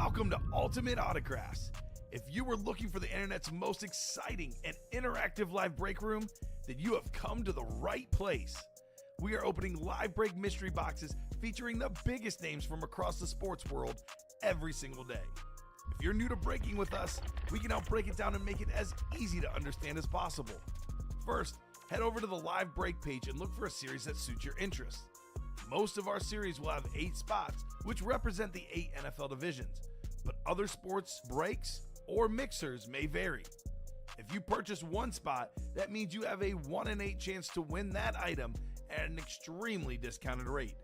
Welcome to Ultimate Autographs. If you were looking for the internet's most exciting and interactive live break room, then you have come to the right place. We are opening live break mystery boxes featuring the biggest names from across the sports world every single day. If you're new to breaking with us, we can help break it down and make it as easy to understand as possible. First, head over to the live break page and look for a series that suits your interests. Most of our series will have 8 spots, which represent the 8 NFL divisions, but other sports breaks or mixers may vary. If you purchase one spot, that means you have a 1 in 8 chance to win that item at an extremely discounted rate.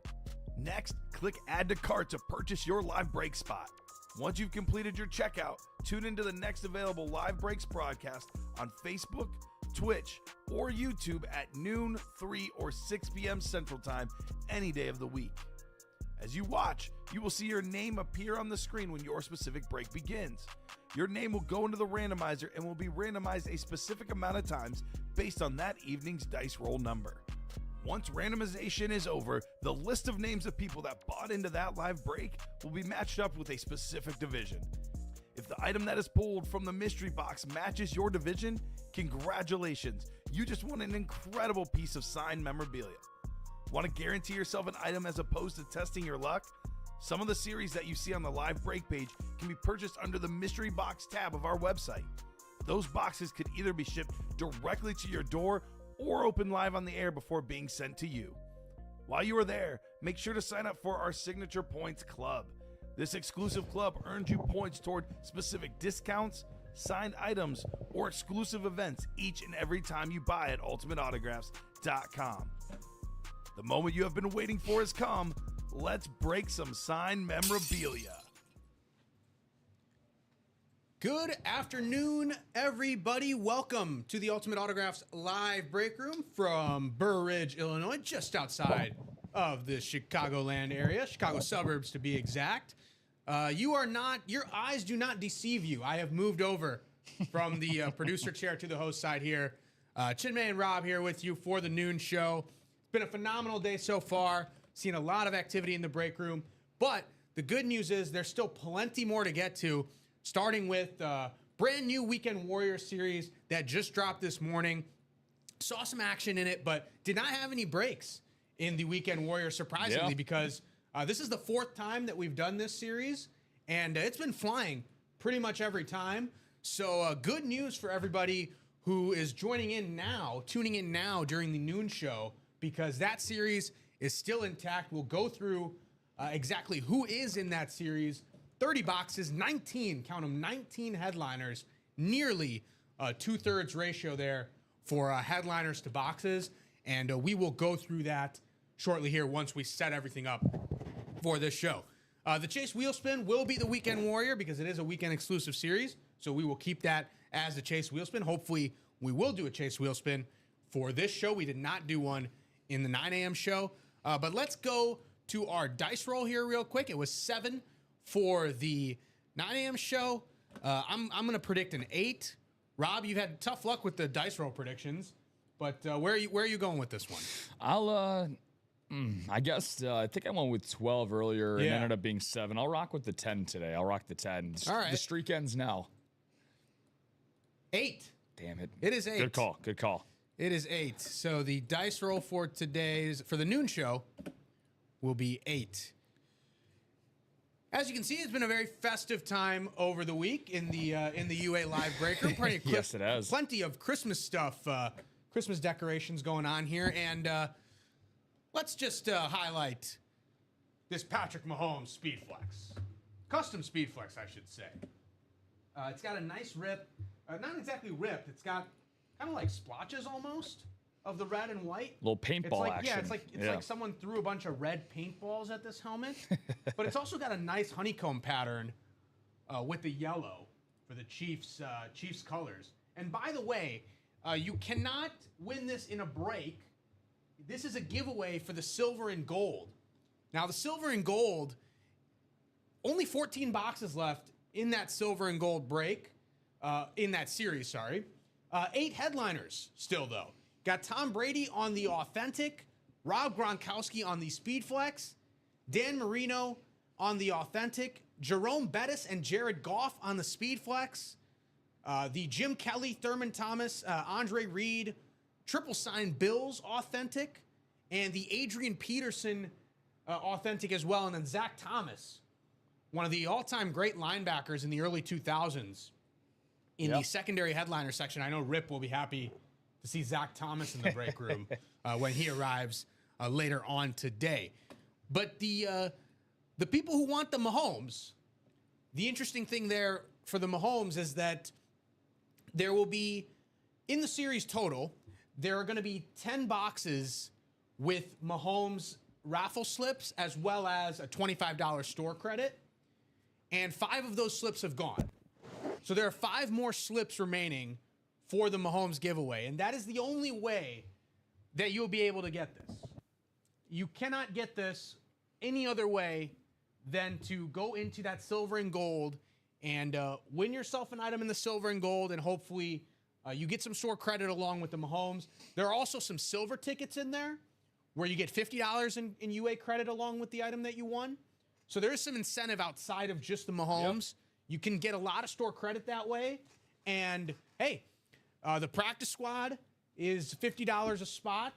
Next, click Add to Cart to purchase your live break spot. Once you've completed your checkout, tune into the next available live breaks broadcast on Facebook, Twitch, or YouTube at noon, 3, or 6 p.m. Central Time any day of the week. As you watch, you will see your name appear on the screen when your specific break begins. Your name will go into the randomizer and will be randomized a specific amount of times based on that evening's dice roll number. Once randomization is over, the list of names of people that bought into that live break will be matched up with a specific division. If the item that is pulled from the mystery box matches your division, congratulations, you just won an incredible piece of signed memorabilia. Want to guarantee yourself an item as opposed to testing your luck? Some of the series that you see on the live break page can be purchased under the mystery box tab of our website. Those boxes could either be shipped directly to your door or open live on the air before being sent to you. While you are there, make sure to sign up for our Signature Points Club. This exclusive club earns you points toward specific discounts, signed items, or exclusive events each and every time you buy at ultimateautographs.com. The moment you have been waiting for has come. Let's break some signed memorabilia. Good afternoon, everybody. Welcome to the Ultimate Autographs live break room from Burr Ridge, Illinois, just outside of the Chicagoland area, Chicago suburbs to be exact. Your eyes do not deceive you. I have moved over from the producer chair to the host side here. Chinmay and Rob here with you for the noon show. It's been a phenomenal day so far. Seen a lot of activity in the break room, but the good news is there's still plenty more to get to, starting with brand new Weekend Warriors series that just dropped this morning. Saw some action in it, but did not have any breaks in the Weekend Warriors, surprisingly, because this is the 4th time that we've done this series, and it's been flying pretty much every time. So good news for everybody who is tuning in now during the noon show, because that series is still intact. We'll go through exactly who is in that series. 30 boxes, 19, count them, 19 headliners, nearly a 2/3 ratio there for headliners to boxes. And we will go through that shortly here once we set everything up for this show. The Chase Wheel Spin will be the Weekend Warrior because it is a weekend exclusive series. So we will keep that as the Chase Wheel Spin. Hopefully we will do a Chase Wheel Spin for this show. We did not do one in the 9 a.m. show. But let's go to our dice roll here real quick. It was 7 for the 9 a.m. show. I'm going to predict an 8. Rob, you've had tough luck with the dice roll predictions, but where are you going with this one? I guess I think I went with 12 earlier and ended up being 7. I'll rock with the 10 today. I'll rock the 10. All right. The streak ends now. 8. Damn it. It is 8. Good call. It is 8. So the dice roll for for the noon show will be 8. As you can see, it's been a very festive time over the week in the UA live breaker. Yes, it has. Plenty of Christmas stuff, Christmas decorations going on here, and let's just highlight this Patrick Mahomes Speed Flex, custom Speed Flex, I should say. It's got a nice rip, not exactly ripped. It's got kind of like splotches almost of the red and white. Little paintball action. Yeah, it's like someone threw a bunch of red paintballs at this helmet. But it's also got a nice honeycomb pattern with the yellow for the Chiefs colors. And by the way, you cannot win this in a break. This is a giveaway for the silver and gold. Now, the silver and gold, only 14 boxes left in that silver and gold break, in that series, sorry. 8 headliners still, though. Got Tom Brady on the Authentic, Rob Gronkowski on the Speed Flex, Dan Marino on the Authentic, Jerome Bettis and Jared Goff on the Speed Flex, the Jim Kelly, Thurman Thomas, Andre Reed, Triple Sign Bills Authentic, and the Adrian Peterson Authentic as well, and then Zach Thomas, one of the all-time great linebackers in the early 2000s in the secondary headliner section. I know Rip will be happy to see Zach Thomas in the break room when he arrives later on today. But the people who want the Mahomes, the interesting thing there for the Mahomes is that there will be, in the series total, there are going to be 10 boxes with Mahomes raffle slips as well as a $25 store credit. And 5 of those slips have gone. So there are 5 more slips remaining for the Mahomes giveaway. And that is the only way that you'll be able to get this. You cannot get this any other way than to go into that silver and gold and win yourself an item in the silver and gold, and hopefully you get some store credit along with the Mahomes. There are also some silver tickets in there where you get $50 in UA credit along with the item that you won. So there is some incentive outside of just the Mahomes. Yep. You can get a lot of store credit that way. And, hey, the practice squad is $50 a spot.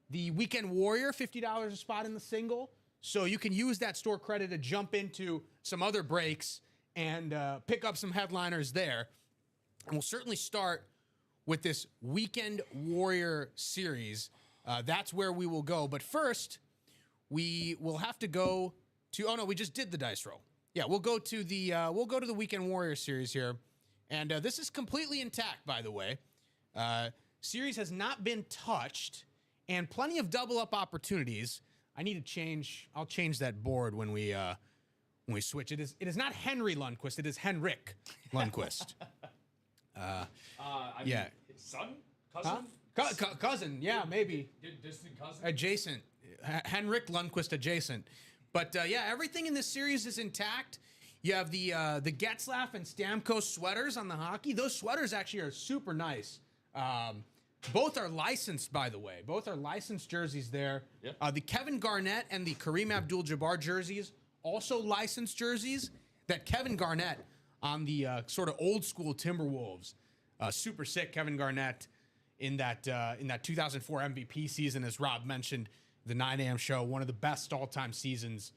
The Weekend Warrior, $50 a spot in the single. So you can use that store credit to jump into some other breaks and pick up some headliners there. And we'll certainly start with this Weekend Warrior series. That's where we will go. But first, we will have to go to, oh no, we just did the dice roll. Yeah, we'll go to the Weekend Warrior series here. And this is completely intact, by the way. Series has not been touched, and plenty of double up opportunities. I need to change. I'll change that board when we switch. It is not Henry Lundqvist. It is Henrik Lundqvist. Yeah, his son, cousin, cousin. Yeah, maybe distant cousin, adjacent. Henrik Lundqvist adjacent. But yeah, everything in this series is intact. You have the Getzlaff and Stamkos sweaters on the hockey. Those sweaters actually are super nice. Both are licensed, by the way. Both are licensed jerseys there. Yep. The Kevin Garnett and the Kareem Abdul-Jabbar jerseys, also licensed jerseys. That Kevin Garnett on the sort of old school Timberwolves. Super sick Kevin Garnett in that 2004 MVP season, as Rob mentioned, the 9 a.m. show, one of the best all-time seasons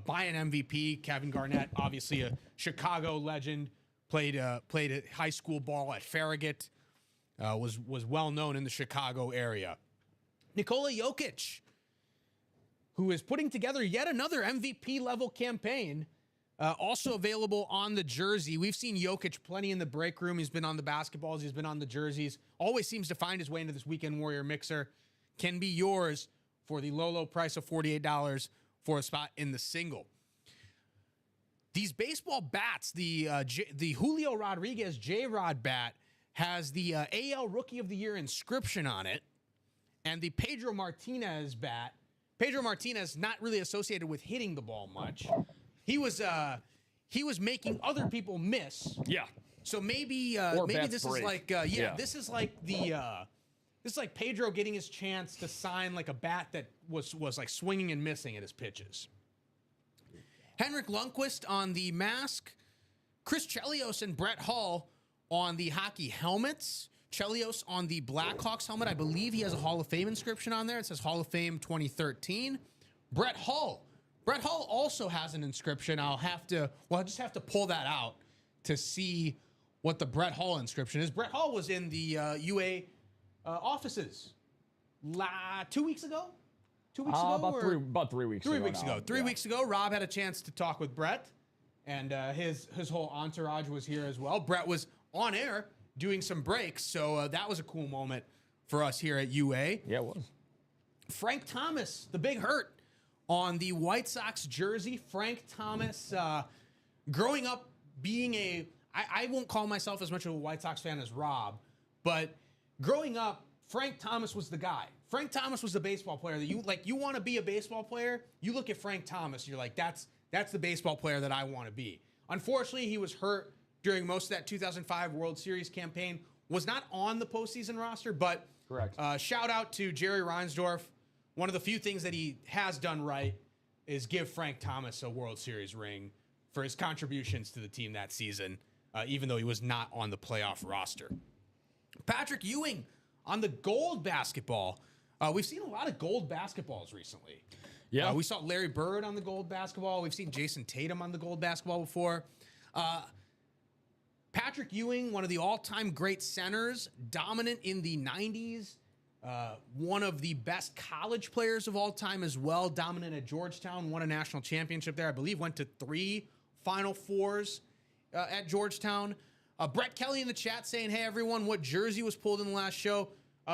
by an MVP. Kevin Garnett, obviously a Chicago legend, played high school ball at Farragut. Was well known in the Chicago area. Nikola Jokic, who is putting together yet another MVP level campaign, also available on the jersey. We've seen Jokic plenty in the break room. He's been on the basketballs. He's been on the jerseys. Always seems to find his way into this Weekend Warrior mixer. Can be yours for the low price of $48 for a spot in the single. These baseball bats, the Julio Rodriguez J-Rod bat, has the AL Rookie of the Year inscription on it, and the Pedro Martinez bat. Pedro Martinez not really associated with hitting the ball much. He was making other people miss. Yeah. So maybe this break. Is like this is like Pedro getting his chance to sign like a bat that was like swinging and missing at his pitches. Henrik Lundqvist on the mask, Chris Chelios and Brett Hull on the hockey helmets. Chelios on the Blackhawks helmet. I believe he has a Hall of Fame inscription on there. It says Hall of Fame 2013. Brett Hull also has an inscription. I'll just have to pull that out to see what the Brett Hull inscription is. Brett Hull was in the UA offices 2 weeks ago? 2 weeks ago? About 3 weeks ago. 3 weeks ago. 3 weeks ago, Rob had a chance to talk with Brett, and his whole entourage was here as well. Brett was on air doing some breaks, so that was a cool moment for us here at UA. Yeah, it was. Frank Thomas, the big hurt, on the White Sox jersey. Frank Thomas, growing up being I won't call myself as much of a White Sox fan as Rob, but growing up, Frank Thomas was the guy. Frank Thomas was the baseball player that you want to be a baseball player. You look at Frank Thomas, you're like, that's the baseball player that I want to be. Unfortunately, he was hurt during most of that 2005 World Series campaign, was not on the postseason roster, but correct. Shout out to Jerry Reinsdorf. One of the few things that he has done right is give Frank Thomas a World Series ring for his contributions to the team that season, even though he was not on the playoff roster. Patrick Ewing on the gold basketball. We've seen a lot of gold basketballs recently. Yeah. We saw Larry Bird on the gold basketball. We've seen Jason Tatum on the gold basketball before. Patrick Ewing, one of the all-time great centers, dominant in the 90s. One of the best college players of all time as well, dominant at Georgetown, won a national championship there. I believe went to 3 Final Fours at Georgetown. Brett Kelly in the chat saying, hey, everyone, what jersey was pulled in the last show?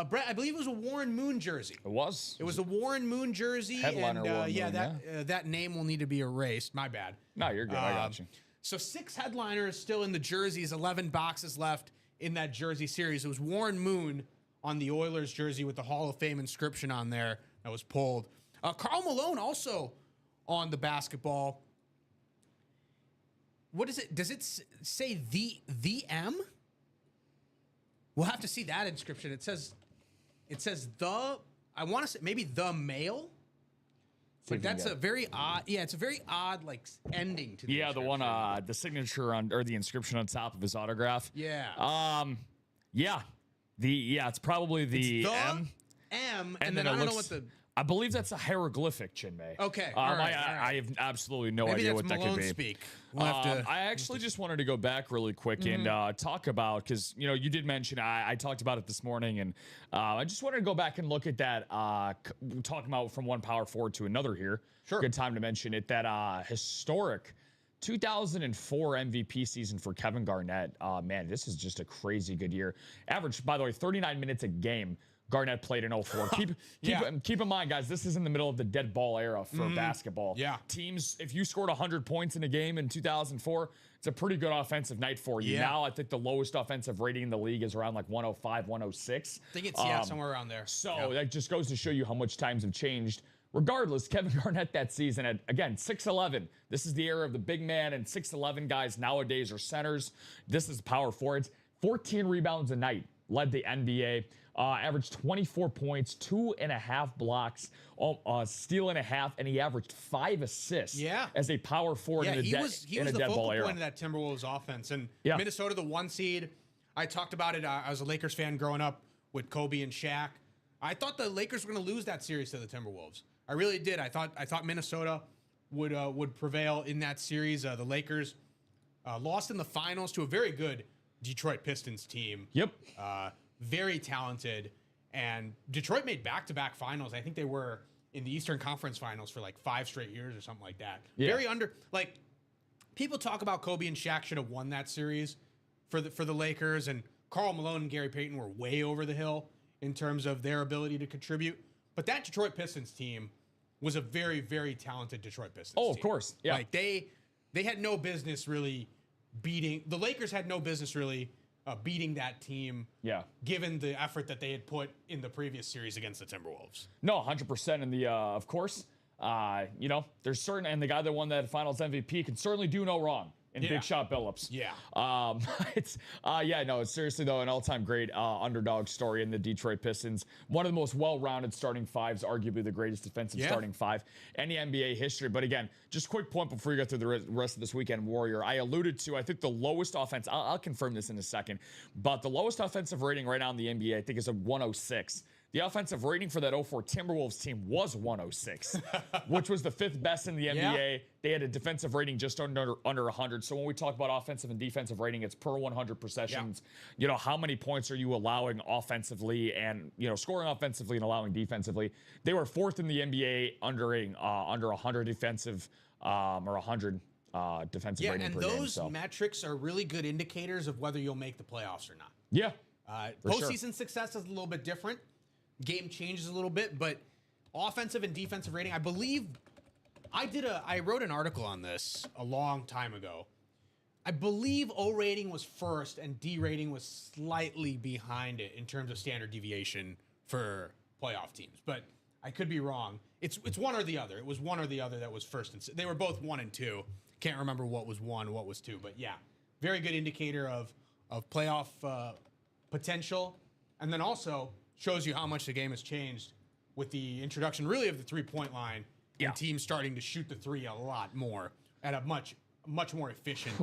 Brett, I believe it was a Warren Moon jersey. It was. It was a Warren Moon jersey. Headliner and, Warren yeah, Moon, that name will need to be erased. My bad. No, you're good. I got you. So 6 headliners still in the jerseys, 11 boxes left in that jersey series. It was Warren Moon on the Oilers jersey with the Hall of Fame inscription on there that was pulled. Karl Malone also on the basketball. What is it? Does it say the M? We'll have to see that inscription. It says the, I want to say maybe the male. But that's a very odd, it's a very odd ending to the the one, the signature on, or the inscription on top of his autograph. Yeah. It's probably the M. And then I don't know what I believe that's a hieroglyphic, Chinmay. Okay. I have absolutely no idea what that could be. Speak. We'll have to, I actually just wanted to go back really quick and talk about, because you did mention, I talked about it this morning, and I just wanted to go back and look at that, talking about from one power forward to another here. Sure. Good time to mention it. That historic 2004 MVP season for Kevin Garnett. Man, this is just a crazy good year. Average, by the way, 39 minutes a game. Garnett played in 04. Keep in mind, guys, this is in the middle of the dead ball era for basketball. Yeah. Teams, if you scored 100 points in a game in 2004, it's a pretty good offensive night for you. Yeah. Now, I think the lowest offensive rating in the league is around 105, 106. I think it's, somewhere around there. So that just goes to show you how much times have changed. Regardless, Kevin Garnett that season at, again, 6'11". This is the era of the big man, and 6'11" guys nowadays are centers. This is power forwards. 14 rebounds a night, led the NBA. Averaged 24 points, 2.5 blocks, steal and a half, and he averaged 5 assists as a power forward in a dead ball era. He was the focal point of that Timberwolves offense. And Minnesota, the 1 seed, I talked about it. I was a Lakers fan growing up with Kobe and Shaq. I thought the Lakers were going to lose that series to the Timberwolves. I really did. I thought Minnesota would prevail in that series. The Lakers lost in the finals to a very good Detroit Pistons team. Yep. Very talented, and Detroit made back-to-back finals. I think they were in the Eastern Conference Finals for 5 straight years or something like that. Yeah. Very people talk about Kobe and Shaq should have won that series for the Lakers, and Karl Malone and Gary Payton were way over the hill in terms of their ability to contribute. But that Detroit Pistons team was a very, very talented Detroit Pistons team. Oh, of course. Yeah. They had no business really beating the Lakers. Had no business really beating that team, given the effort that they had put in the previous series against the Timberwolves. No, 100%. And of course, there's certain, and the guy that won that Finals MVP can certainly do no wrong in Big Shot Billups. Yeah. It's seriously though an all-time great underdog story in the Detroit Pistons. One of the most well-rounded starting fives, arguably the greatest defensive starting five in the NBA history. But again, just quick point before you go through the rest of this weekend, Warrior. I alluded to, I think the lowest offense, I'll confirm this in a second, but the lowest offensive rating right now in the NBA, I think, is a 106. The offensive rating for that 04 Timberwolves team was 106, which was the 5th best in the NBA. Yeah. They had a defensive rating just under 100. So when we talk about offensive and defensive rating, it's per 100 possessions. Yeah. How many points are you allowing offensively and, scoring offensively and allowing defensively? They were 4th in the NBA under 100 defensive or 100 defensive rating per game. And those metrics are really good indicators of whether you'll make the playoffs or not. Yeah. Postseason success is a little bit different. Game changes a little bit, but offensive and defensive rating, I believe I wrote an article on this a long time ago. I believe O rating was first and D rating was slightly behind it in terms of standard deviation for playoff teams, but I could be wrong. It's one or the other. It was one or the other that was first, and they were both 1 and 2. Can't remember what was 1, what was 2, but yeah, very good indicator of playoff potential, and then also shows you how much the game has changed with the introduction, really, of the 3-point line and teams starting to shoot the three a lot more at a much more efficient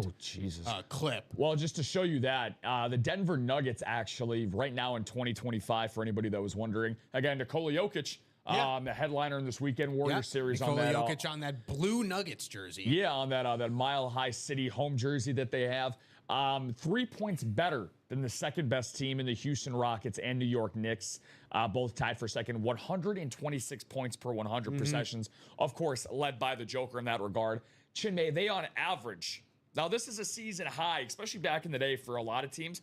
clip. Well, just to show you that, the Denver Nuggets actually right now in 2025, for anybody that was wondering, again, Nikola Jokic, the headliner in this weekend Warrior series Nikola on that. Jokic on that blue Nuggets jersey. Yeah, on that Mile High City home jersey that they have. 3 points better than the second best team in the Houston Rockets and New York Knicks, both tied for second. 126 points per 100 possessions. Of course, led by the Joker in that regard. Chinmay, they on average, now this is a season high, especially back in the day for a lot of teams,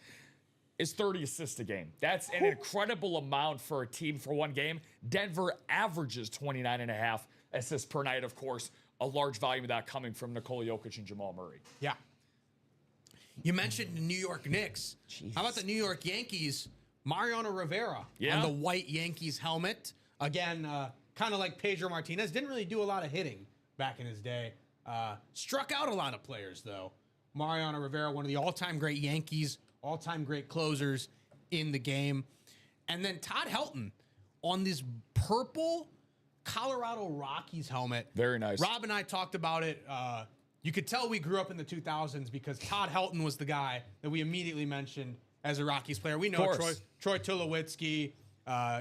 is 30 assists a game. That's an incredible amount for a team for one game. Denver averages 29.5 assists per night, of course, a large volume of that coming from Nikola Jokic and Jamal Murray. Yeah. You mentioned the New York Knicks. Jeez. How about the New York Yankees? Mariano Rivera on the white Yankees helmet. Again, kind of like Pedro Martinez. Didn't really do a lot of hitting back in his day. Struck out a lot of players, though. Mariano Rivera, one of the all-time great Yankees, all-time great closers in the game. And then Todd Helton on this purple Colorado Rockies helmet. Very nice. Rob and I talked about it. You could tell we grew up in the 2000s because Todd Helton was the guy that we immediately mentioned as a Rockies player. We know Troy Tulowitzki,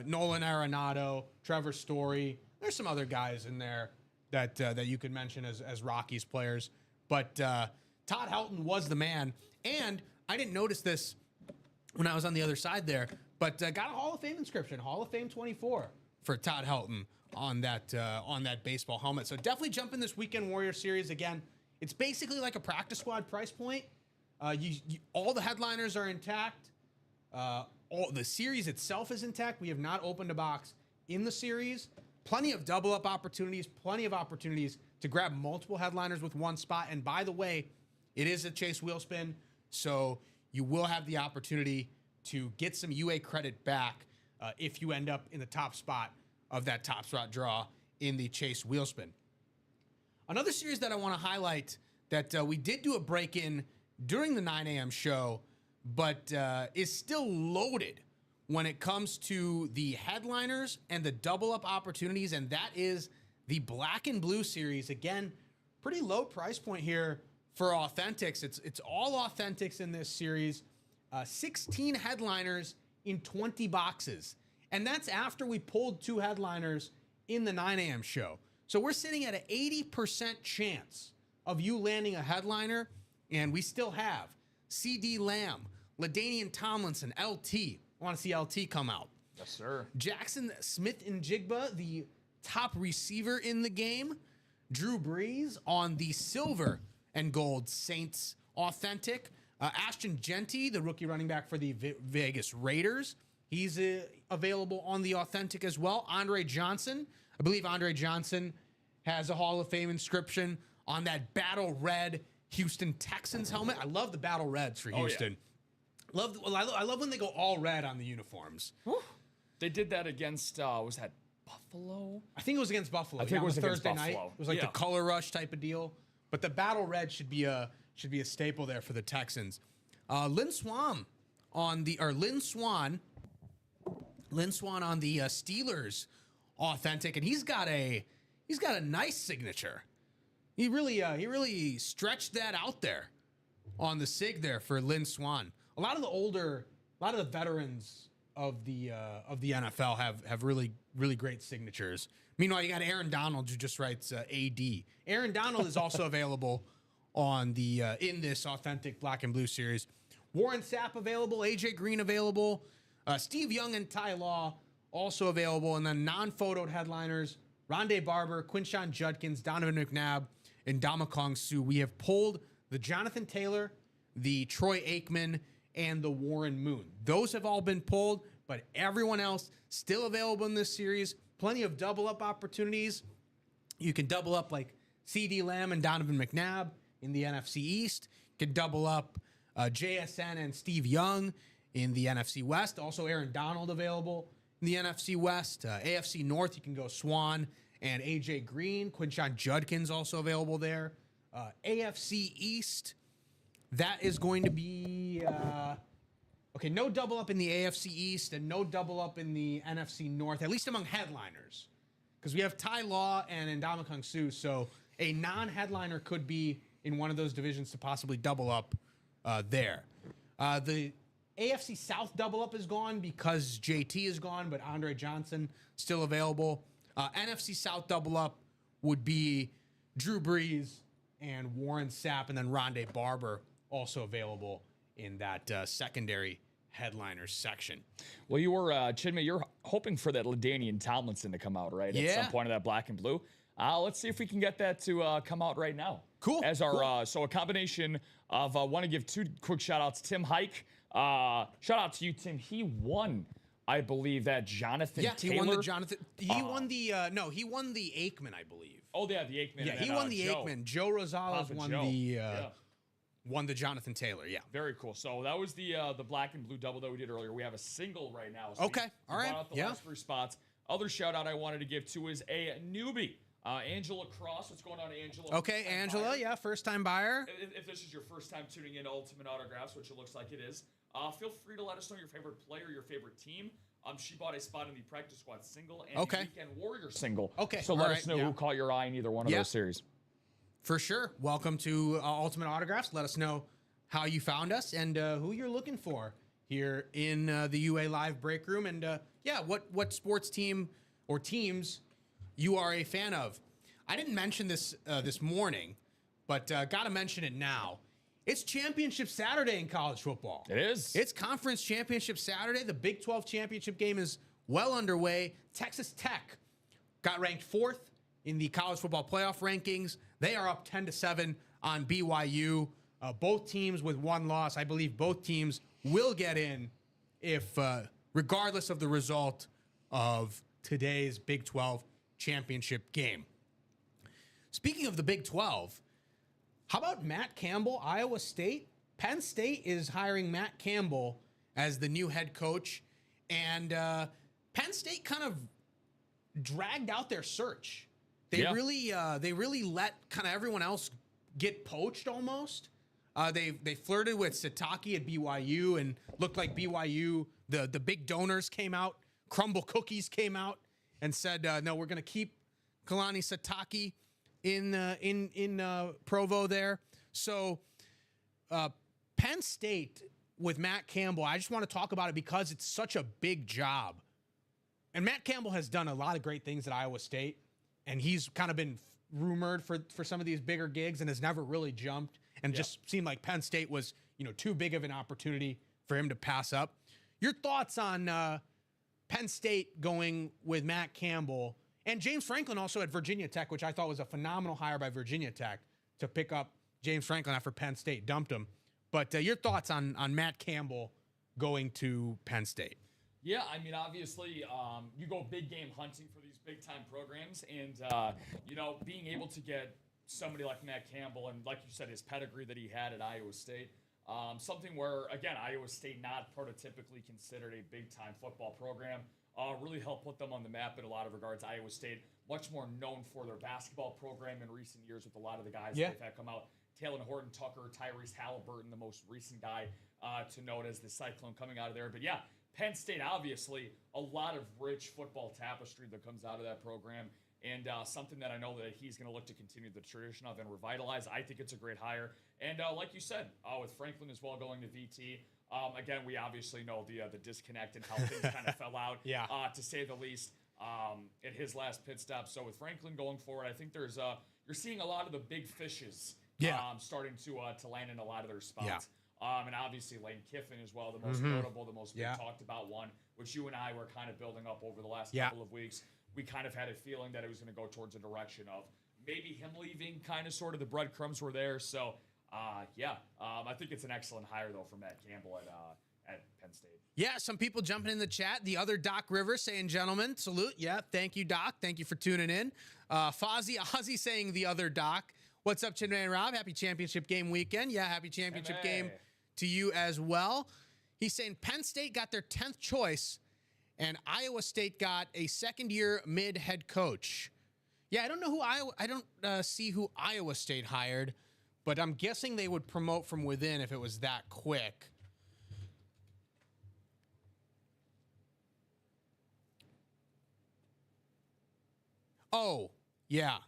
Nolan Arenado, Trevor Story. There's some other guys in there that you could mention as Rockies players. But Todd Helton was the man. And I didn't notice this when I was on the other side there, but got a Hall of Fame inscription, Hall of Fame 24 for Todd Helton on that baseball helmet. So definitely jump in this Weekend Warrior series. Again, it's basically like a practice squad price point. All the headliners are intact. All the series itself is intact. We have not opened a box in the series. Plenty of double up opportunities, plenty of opportunities to grab multiple headliners with one spot. And by the way, it is a Chase wheel spin, so you will have the opportunity to get some UA credit back if you end up in the top spot of that top spot draw in the Chase wheel spin. Another series that I want to highlight that we did do a break-in during the 9 a.m. show, but is still loaded when it comes to the headliners and the double-up opportunities, and that is the Black and Blue series. Again, pretty low price point here for Authentics. It's all Authentics in this series. 16 headliners in 20 boxes. And that's after we pulled 2 headliners in the 9 a.m. show. So we're sitting at an 80% chance of you landing a headliner, and we still have CD Lamb, LaDainian Tomlinson, LT. I want to see LT come out. Yes, sir. Jackson Smith and Jigba, the top receiver in the game. Drew Brees on the silver and gold Saints authentic. Ashton Genty, the rookie running back for the Vegas Raiders. He's available on the authentic as well. Andre Johnson. I believe Andre Johnson has a Hall of Fame inscription on that battle red Houston Texans helmet. I love the battle reds for Houston. Yeah. I love when they go all red on the uniforms. Whew. They did that against, was that Buffalo? I think it was against Buffalo. I think it was against Thursday Buffalo. night. It was like the color rush type of deal. But the battle red should be a staple there for the Texans. Lynn Swan on the Steelers Steelers authentic, and he's got a nice signature. He really stretched that out there on the sig there for Lynn Swan. A lot of the veterans of the NFL have really great signatures. Meanwhile, you got Aaron Donald who just writes AD. Aaron Donald is also available on the in this authentic Black and Blue series. Warren Sapp available, AJ Green available, Steve Young and Ty Law also available, and then non-photoed headliners: Rondé Barber, Quinshon Judkins, Donovan McNabb, and Damakong Su. We have pulled the Jonathan Taylor, the Troy Aikman, and the Warren Moon. Those have all been pulled, but everyone else still available in this series. Plenty of double-up opportunities. You can double up like CD Lamb and Donovan McNabb in the NFC East. You can double up JSN and Steve Young in the NFC West. Also Aaron Donald available in the NFC West. AFC North, you can go Swan and AJ Green. Quinshon Judkins also available there. AFC East, that is going to be... no double up in the AFC East and no double up in the NFC North, at least among headliners. because we have Ty Law and Ndamukong Suh, so a non-headliner could be in one of those divisions to possibly double up there. The AFC South double up is gone because JT is gone, but Andre Johnson still available. NFC South double up would be Drew Brees and Warren Sapp, and then Rondé Barber also available in that secondary headliners section. Well, you were, Chinmay, you're hoping for that LaDainian Tomlinson to come out, right? Yeah. At some point of that black and blue. Let's see if we can get that to come out right now. Cool. As our, so a combination of, want to give two quick shout outs. Tim Hike, shout out to you, Tim. He won, I believe, that Jonathan Taylor. He won the Jonathan. He won the, no, he won the Aikman, I believe. Oh, yeah, the Aikman. Yeah, he won the Aikman. Joe Rosales won Joe. Won the Jonathan Taylor, yeah. Very cool. So that was the black and blue double that we did earlier. We have a single right now. So okay, all right. Out the last 3 spots. Other shout out I wanted to give to is a newbie, Angela Cross. What's going on, Angela? Okay, Angela, buyer. Yeah, first time buyer. If this is your first time tuning in to Ultimate Autographs, which it looks like it is, feel free to let us know your favorite player, your favorite team. She bought a spot in the practice squad single and the Weekend Warrior single. Okay, so let us know who caught your eye in either one of those series. For sure. Welcome to Ultimate Autographs. Let us know how you found us and who you're looking for here in the UA Live break room. And what sports team or teams you are a fan of. I didn't mention this this morning, but got to mention it now. It's Championship Saturday in college football. It is. It's Conference Championship Saturday. The Big 12 championship game is well underway. Texas Tech got ranked 4th in the college football playoff rankings. They are up 10-7 on BYU. Both teams with 1 loss. I believe both teams will get in if, regardless of the result of today's Big 12 championship game. Speaking of the Big 12, how about Matt Campbell, Iowa State? Penn State is hiring Matt Campbell as the new head coach, and Penn State kind of dragged out their search. They really let kind of everyone else get poached almost. They flirted with Satake at BYU and looked like BYU, the big donors came out, Crumble Cookies came out and said, no, we're going to keep Kalani Satake in Provo there. So Penn State with Matt Campbell, I just want to talk about it because it's such a big job. And Matt Campbell has done a lot of great things at Iowa State, and he's kind of been rumored for some of these bigger gigs and has never really jumped and just seemed like Penn State was, too big of an opportunity for him to pass up. Your thoughts on Penn State going with Matt Campbell and James Franklin also at Virginia Tech, which I thought was a phenomenal hire by Virginia Tech to pick up James Franklin after Penn State dumped him. But your thoughts on Matt Campbell going to Penn State? Yeah, I mean, obviously, you go big game hunting for these big time programs, and being able to get somebody like Matt Campbell and, like you said, his pedigree that he had at Iowa State, something where, again, Iowa State not prototypically considered a big time football program, really helped put them on the map in a lot of regards. Iowa State much more known for their basketball program in recent years with a lot of the guys they've had come out. Talon Horton Tucker, Tyrese Halliburton, the most recent guy to note as the Cyclone coming out of there. But yeah, Penn State, obviously, a lot of rich football tapestry that comes out of that program, and something that I know that he's going to look to continue the tradition of and revitalize. I think it's a great hire. And like you said, with Franklin as well going to VT, again, we obviously know the disconnect and how things kind of fell out, to say the least, at his last pit stop. So with Franklin going forward, I think there's you're seeing a lot of the big fishes starting to land in a lot of their spots. Yeah. And obviously Lane Kiffin as well, the most notable, the most talked about one, which you and I were kind of building up over the last couple of weeks. We kind of had a feeling that it was going to go towards a direction of maybe him leaving, kind of sort of the breadcrumbs were there. So, I think it's an excellent hire, though, for Matt Campbell at Penn State. Yeah, some people jumping in the chat. The other Doc Rivers saying, gentlemen, salute. Yeah, thank you, Doc. Thank you for tuning in. Fozzie Ozzy saying the other Doc. What's up, Chinmay and Rob? Happy championship game weekend. Yeah, happy championship game to you as well. He's saying Penn State got their 10th choice and Iowa State got a second-year mid-head coach. Yeah, I don't know who I don't see who Iowa State hired, but I'm guessing they would promote from within if it was that quick. Oh, yeah.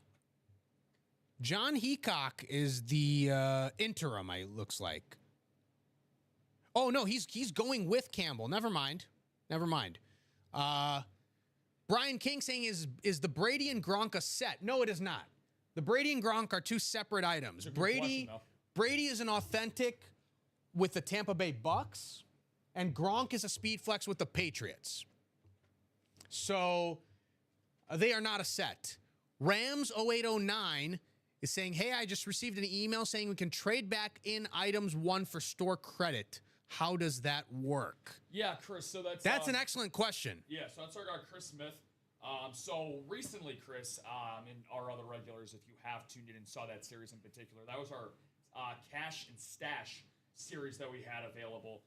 John Heacock is the interim, it looks like. Oh, no, he's going with Campbell. Never mind. Brian King saying, is the Brady and Gronk a set? No, it is not. The Brady and Gronk are two separate items. Brady is an authentic with the Tampa Bay Bucks, and Gronk is a speed flex with the Patriots. So they are not a set. Rams 0809 is saying, hey, I just received an email saying we can trade back in items 1 for store credit. How does that work? Yeah, Chris, so that's an excellent question. Yeah, so that's our guy, Chris Smith. So recently, Chris, and our other regulars, if you have tuned in and saw that series in particular, that was our Cash and Stash series that we had available.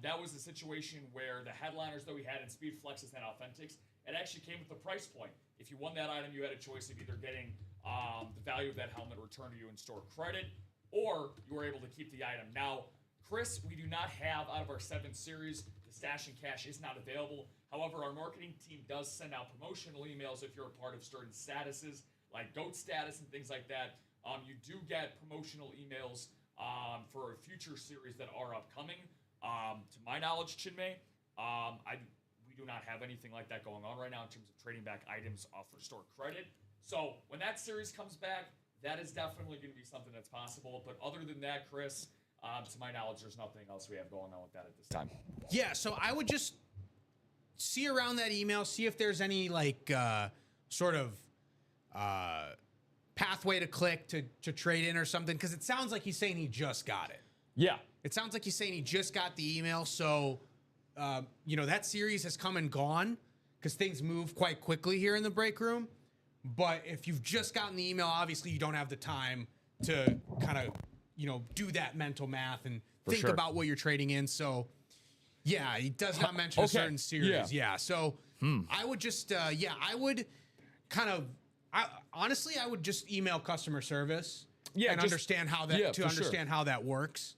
That was a situation where the headliners that we had in Speed Flexes and Authentics, it actually came with the price point. If you won that item, you had a choice of either getting the value of that helmet returned to you in store credit, or you were able to keep the item. Now, Chris, we do not have, out of our 7 series, the Stash and Cash is not available. However, our marketing team does send out promotional emails if you're a part of certain statuses, like GOAT status and things like that. You do get promotional emails for future series that are upcoming. To my knowledge, Chinmay, we do not have anything like that going on right now in terms of trading back items for store credit. So when that series comes back, that is definitely going to be something that's possible. But other than that, Chris, to my knowledge, there's nothing else we have going on with that at this time. Yeah, so I would just see around that email, see if there's any sort of pathway to click to trade in or something, because it sounds like he's saying he just got it. Yeah. It sounds like he's saying he just got the email, so that series has come and gone because things move quite quickly here in the break room. But if you've just gotten the email, obviously you don't have the time to kind of do that mental math and think about what you're trading in. So, yeah, he does not mention a certain series. Yeah. So I would just, I would kind of, honestly, I would just email customer service and understand how that, how that works.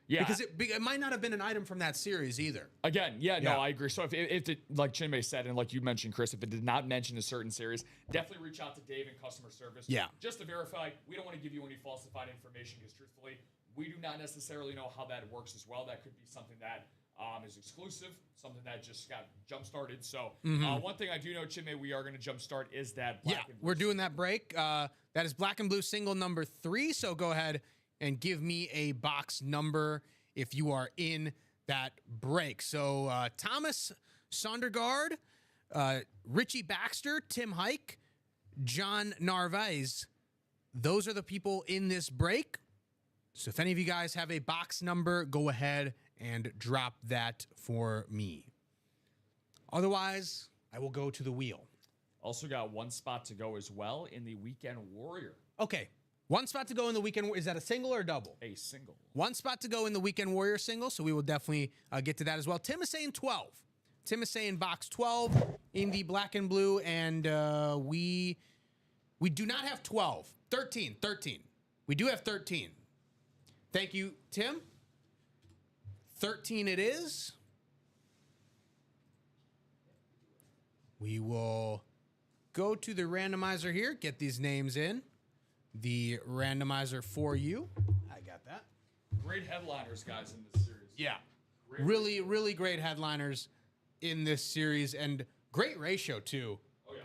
Yeah. Because it might not have been an item from that series either. Again, no, I agree. So if it, like Chinmay said, and like you mentioned, Chris, if it did not mention a certain series, definitely reach out to Dave in customer service. Yeah. Just to verify, we don't want to give you any falsified information because truthfully, we do not necessarily know how that works as well. That could be something that is exclusive, something that just got jump-started. So one thing I do know, Chinmay, we are going to jump-start is that black and blue. We're doing that break. That is black and blue single number 3. So go ahead and give me a box number if you are in that break. So Thomas Sondergaard, Richie Baxter, Tim Hike, John Narvaez, those are the people in this break. So if any of you guys have a box number, go ahead and drop that for me. Otherwise, I will go to the wheel. Also got one spot to go as well in the Weekend Warrior. Okay. One spot to go in the Weekend. Is that a single or a double? A single. One spot to go in the Weekend Warrior single, so we will definitely get to that as well. Tim is saying 12. Tim is saying box 12 in the black and blue, and we do not have 12. 13. We do have 13. Thank you, Tim. 13 it is. We will go to the randomizer here, get these names in. The randomizer for you. I got that. Great headliners, guys, in this series. Yeah. Really great headliners in this series, and great ratio, too,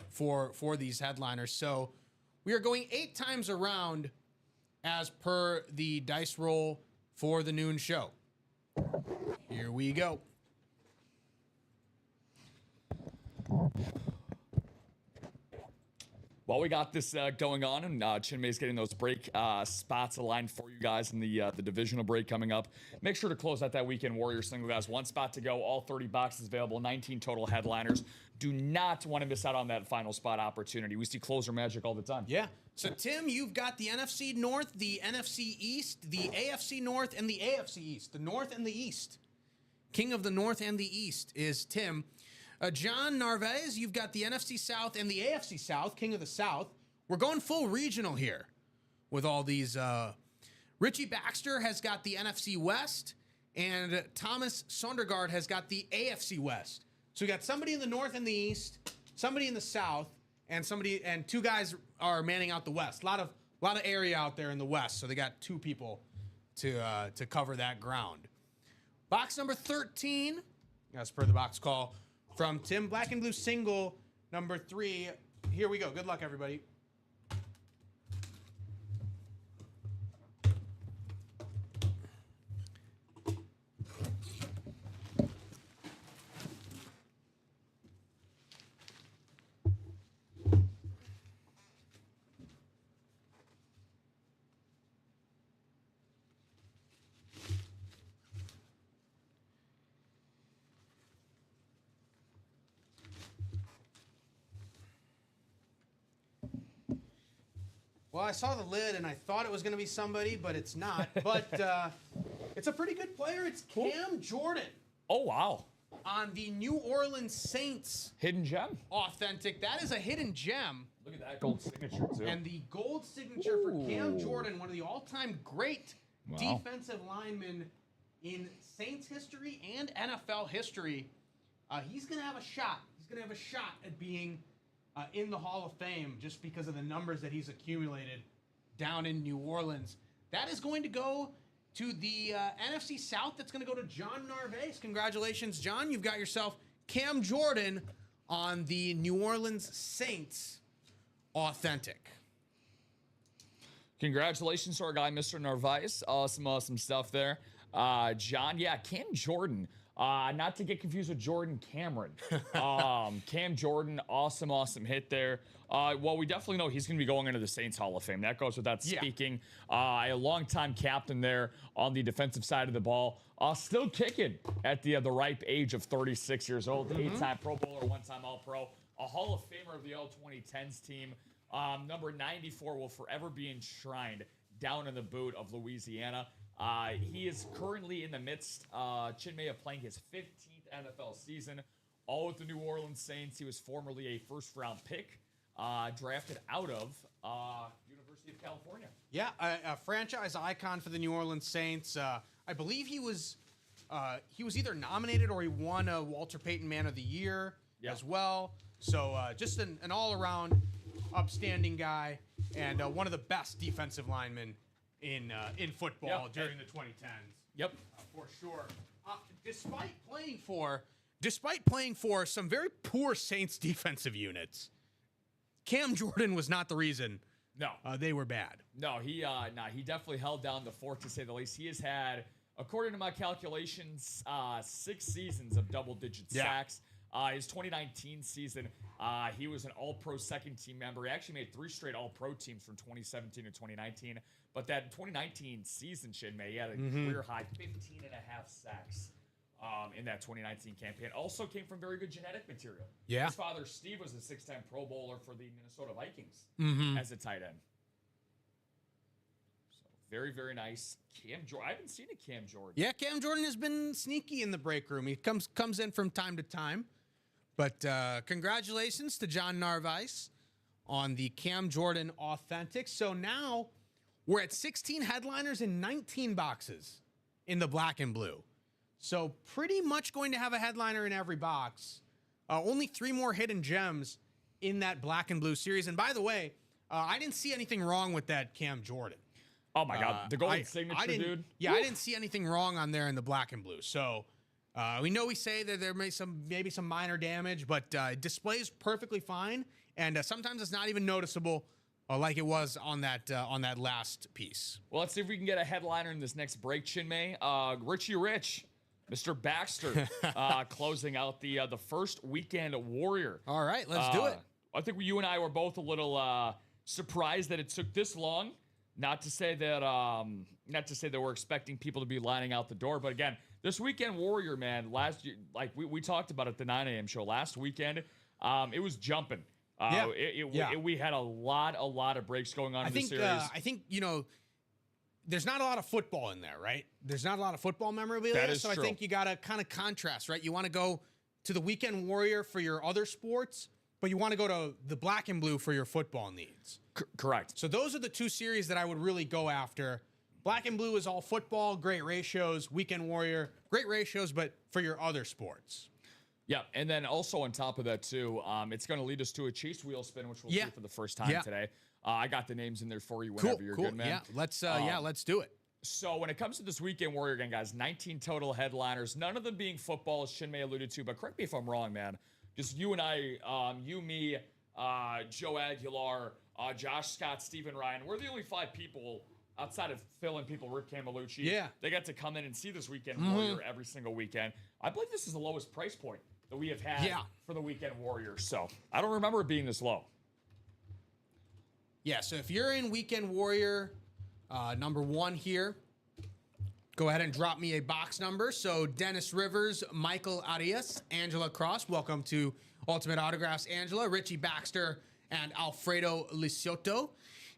for these headliners. So we are going 8 times around as per the dice roll for the noon show. Here we go. While we got this going on, and Chinmay's getting those break spots aligned for you guys in the divisional break coming up, make sure to close out that Weekend Warrior single, guys. One spot to go, all 30 boxes available, 19 total headliners. Do not want to miss out on that final spot opportunity. We see closer magic all the time. Yeah. So, Tim, you've got the NFC North, the NFC East, the AFC North, and the AFC East. The North and the East. King of the North and the East is Tim. John Narvaez, you've got the NFC South and the AFC South, King of the South. We're going full regional here with all these. Richie Baxter has got the NFC West, and Thomas Sondergaard has got the AFC West. So we got somebody in the North and the East, somebody in the South, and two guys are manning out the West. A lot of area out there in the West, so they got 2 people to cover that ground. Box number 13, as per the box call from Tim. Black and blue single number 3. Here we go. Good luck, everybody. Well, I saw the lid and I thought it was going to be somebody, but it's not. But it's a pretty good player. It's Cam Jordan. Oh, wow. On the New Orleans Saints. Hidden gem. Authentic. That is a hidden gem. Look at that gold signature, too. And the gold signature for Cam Jordan, one of the all-time great defensive linemen in Saints history and NFL history. He's going to have a shot. He's going to have a shot at being in the Hall of Fame just because of the numbers that he's accumulated down in New Orleans. That is going to go to the NFC South. That's going to go to John Narvaez. Congratulations, John. You've got yourself Cam Jordan on the New Orleans Saints Authentic. Congratulations to our guy, Mr. Narvaez. Awesome stuff there. John, Cam Jordan. Not to get confused with Jordan Cameron. Cam Jordan, awesome hit there. Well, we definitely know he's going to be going into the Saints Hall of Fame. That goes without speaking. A longtime captain there on the defensive side of the ball. Still kicking at the ripe age of 36 years old. 8-time Pro Bowler, 1-time All-Pro. A Hall of Famer of the All-2010s team. Number 94 will forever be enshrined down in the boot of Louisiana. He is currently in the midst, Chinmay, of playing his 15th NFL season, all with the New Orleans Saints. He was formerly a first-round pick, drafted out of University of California. Yeah, a franchise icon for the New Orleans Saints. I believe he was either nominated or he won a Walter Payton Man of the Year as well. So just an all-around upstanding guy and one of the best defensive linemen in football during the 2010s. Yep, for sure. Despite playing for some very poor Saints defensive units, Cam Jordan was not the reason. No, they were bad. No, he definitely held down the fort, to say the least. He has had, according to my calculations, 6 seasons of double-digit sacks. His 2019 season, he was an All-Pro second-team member. He actually made 3 straight All-Pro teams from 2017 to 2019. But that 2019 season, Chinmay, he had a career-high 15.5 sacks in that 2019 campaign. Also came from very good genetic material. Yeah. His father, Steve, was a 6-time Pro Bowler for the Minnesota Vikings as a tight end. So very nice. Cam Jordan. I haven't seen a Cam Jordan. Yeah, Cam Jordan has been sneaky in the break room. He comes in from time to time. But congratulations to John Narvaez on the Cam Jordan Authentic. So now we're at 16 headliners and 19 boxes in the black and blue. So pretty much going to have a headliner in every box. Only 3 more hidden gems in that black and blue series. And by the way, I didn't see anything wrong with that Cam Jordan. Oh, my God. The golden signature, dude. Yeah, I didn't see anything wrong on there in the black and blue. So we say that there may maybe some minor damage, but it displays perfectly fine. And sometimes it's not even noticeable like it was on that last piece. Well, let's see if we can get a headliner in this next break, Chinmay. Richie Rich, Mr. Baxter, closing out the first weekend Warrior. All right, let's do it. I think you and I were both a little surprised that it took this long. Not to say that we're expecting people to be lining out the door, but again, this weekend Warrior, man, last year, like we talked about at the 9 a.m. show last weekend, it was jumping. We had a lot of breaks going on in the series. I think, there's not a lot of football in there, right? There's not a lot of football memorabilia. That is so true. I think you got to kind of contrast, right? You want to go to the weekend Warrior for your other sports, but you want to go to the black and blue for your football needs. Correct. So those are the 2 series that I would really go after. Black and blue is all football, great ratios. Weekend Warrior, great ratios, but for your other sports. Yeah, and then also on top of that too, it's going to lead us to a Chiefs wheel spin, which we'll see for the first time today. I got the names in there for you whenever you're good, man. Yeah, let's do it. So when it comes to this weekend warrior again, guys, 19 total headliners, none of them being football, as Chinmay alluded to. But correct me if I'm wrong, man. Just you and I, you, me, Joe Aguilar, Josh Scott, Stephen Ryan. We're the only 5 people outside of Phil and people, Rick Camelucci. Yeah. They got to come in and see this weekend warrior every single weekend. I believe this is the lowest price point that we have had for the weekend warrior. So I don't remember it being this low. Yeah, so if you're in weekend warrior number 1 here, go ahead and drop me a box number. So Dennis Rivers, Michael Arias, Angela Cross, welcome to Ultimate Autographs, Angela, Richie Baxter, and Alfredo Lisiotto.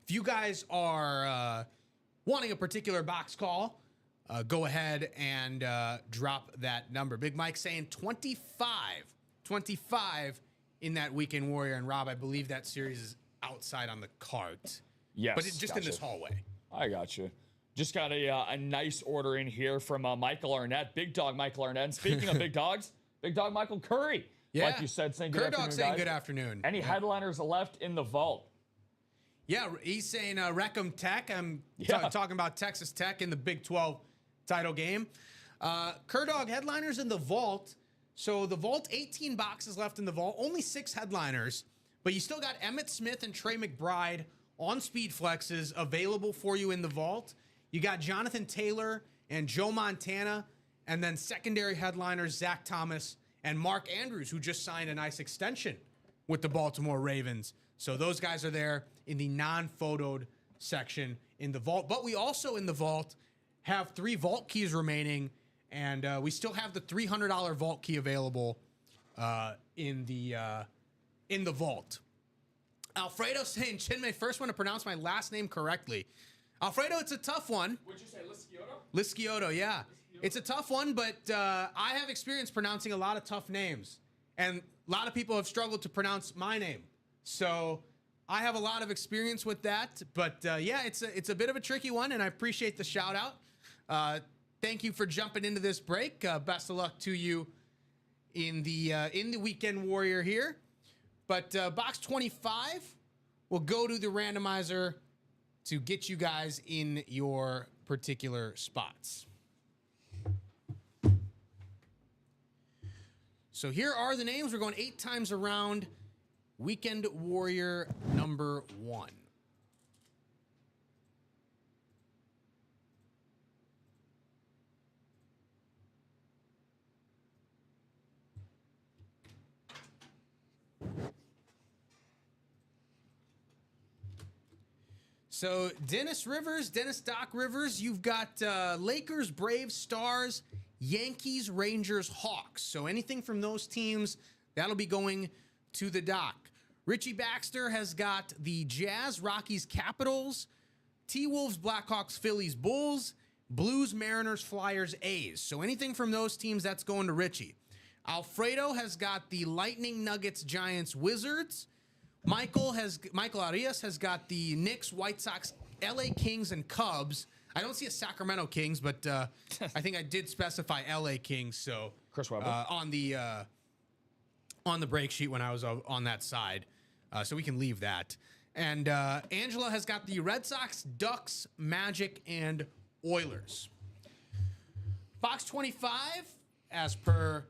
If you guys are wanting a particular box call, go ahead and drop that number. Big Mike saying 25 in that weekend warrior. And Rob, I believe that series is outside on the cart. Yes. But just in this hallway. I got you. Just got a nice order in here from Michael Arnett, Big Dog Michael Arnett. And speaking of big dogs, Big Dog Michael Curry. Yeah. Like you said, saying good Curry afternoon, Dog saying guys. good afternoon. Any headliners left in the vault? Yeah, he's saying Wreckham Tech. I'm talking about Texas Tech in the Big 12 title game. Dog headliners in the vault. So the vault, 18 boxes left in the vault. Only 6 headliners. But you still got Emmitt Smith and Trey McBride on speed flexes available for you in the vault. You got Jonathan Taylor and Joe Montana. And then secondary headliners, Zach Thomas and Mark Andrews, who just signed a nice extension with the Baltimore Ravens. So those guys are there in the non-photoed section in the vault. But we also in the vault have 3 vault keys remaining, and we still have the $300 vault key available in the vault. Alfredo saying, Chinmay, first one to pronounce my last name correctly. Alfredo, it's a tough one. Would you say Lisciotto? Lisciotto, yeah. It's a tough one, but I have experience pronouncing a lot of tough names. And a lot of people have struggled to pronounce my name. So I have a lot of experience with that. But yeah, it's a bit of a tricky one, and I appreciate the shout out. Thank you for jumping into this break. Best of luck to you in the weekend warrior here. But box 25 will go to the randomizer to get you guys in your particular spots. So here are the names. We're going 8 times around. Weekend warrior number 1. So Dennis Doc Rivers, you've got Lakers, Braves, Stars, Yankees, Rangers, Hawks. So anything from those teams, that'll be going to the Doc. Richie Baxter has got the Jazz, Rockies, Capitals, T-Wolves, Blackhawks, Phillies, Bulls, Blues, Mariners, Flyers, A's. So anything from those teams, that's going to Richie. Alfredo has got the Lightning, Nuggets, Giants, Wizards. Michael Arias has got the Knicks, White Sox, LA Kings, and Cubs. I don't see a Sacramento Kings, but I think I did specify LA Kings. So Chris Webber on the break sheet when I was on that side, so we can leave that. And Angela has got the Red Sox, Ducks, Magic, and Oilers. Box 25, as per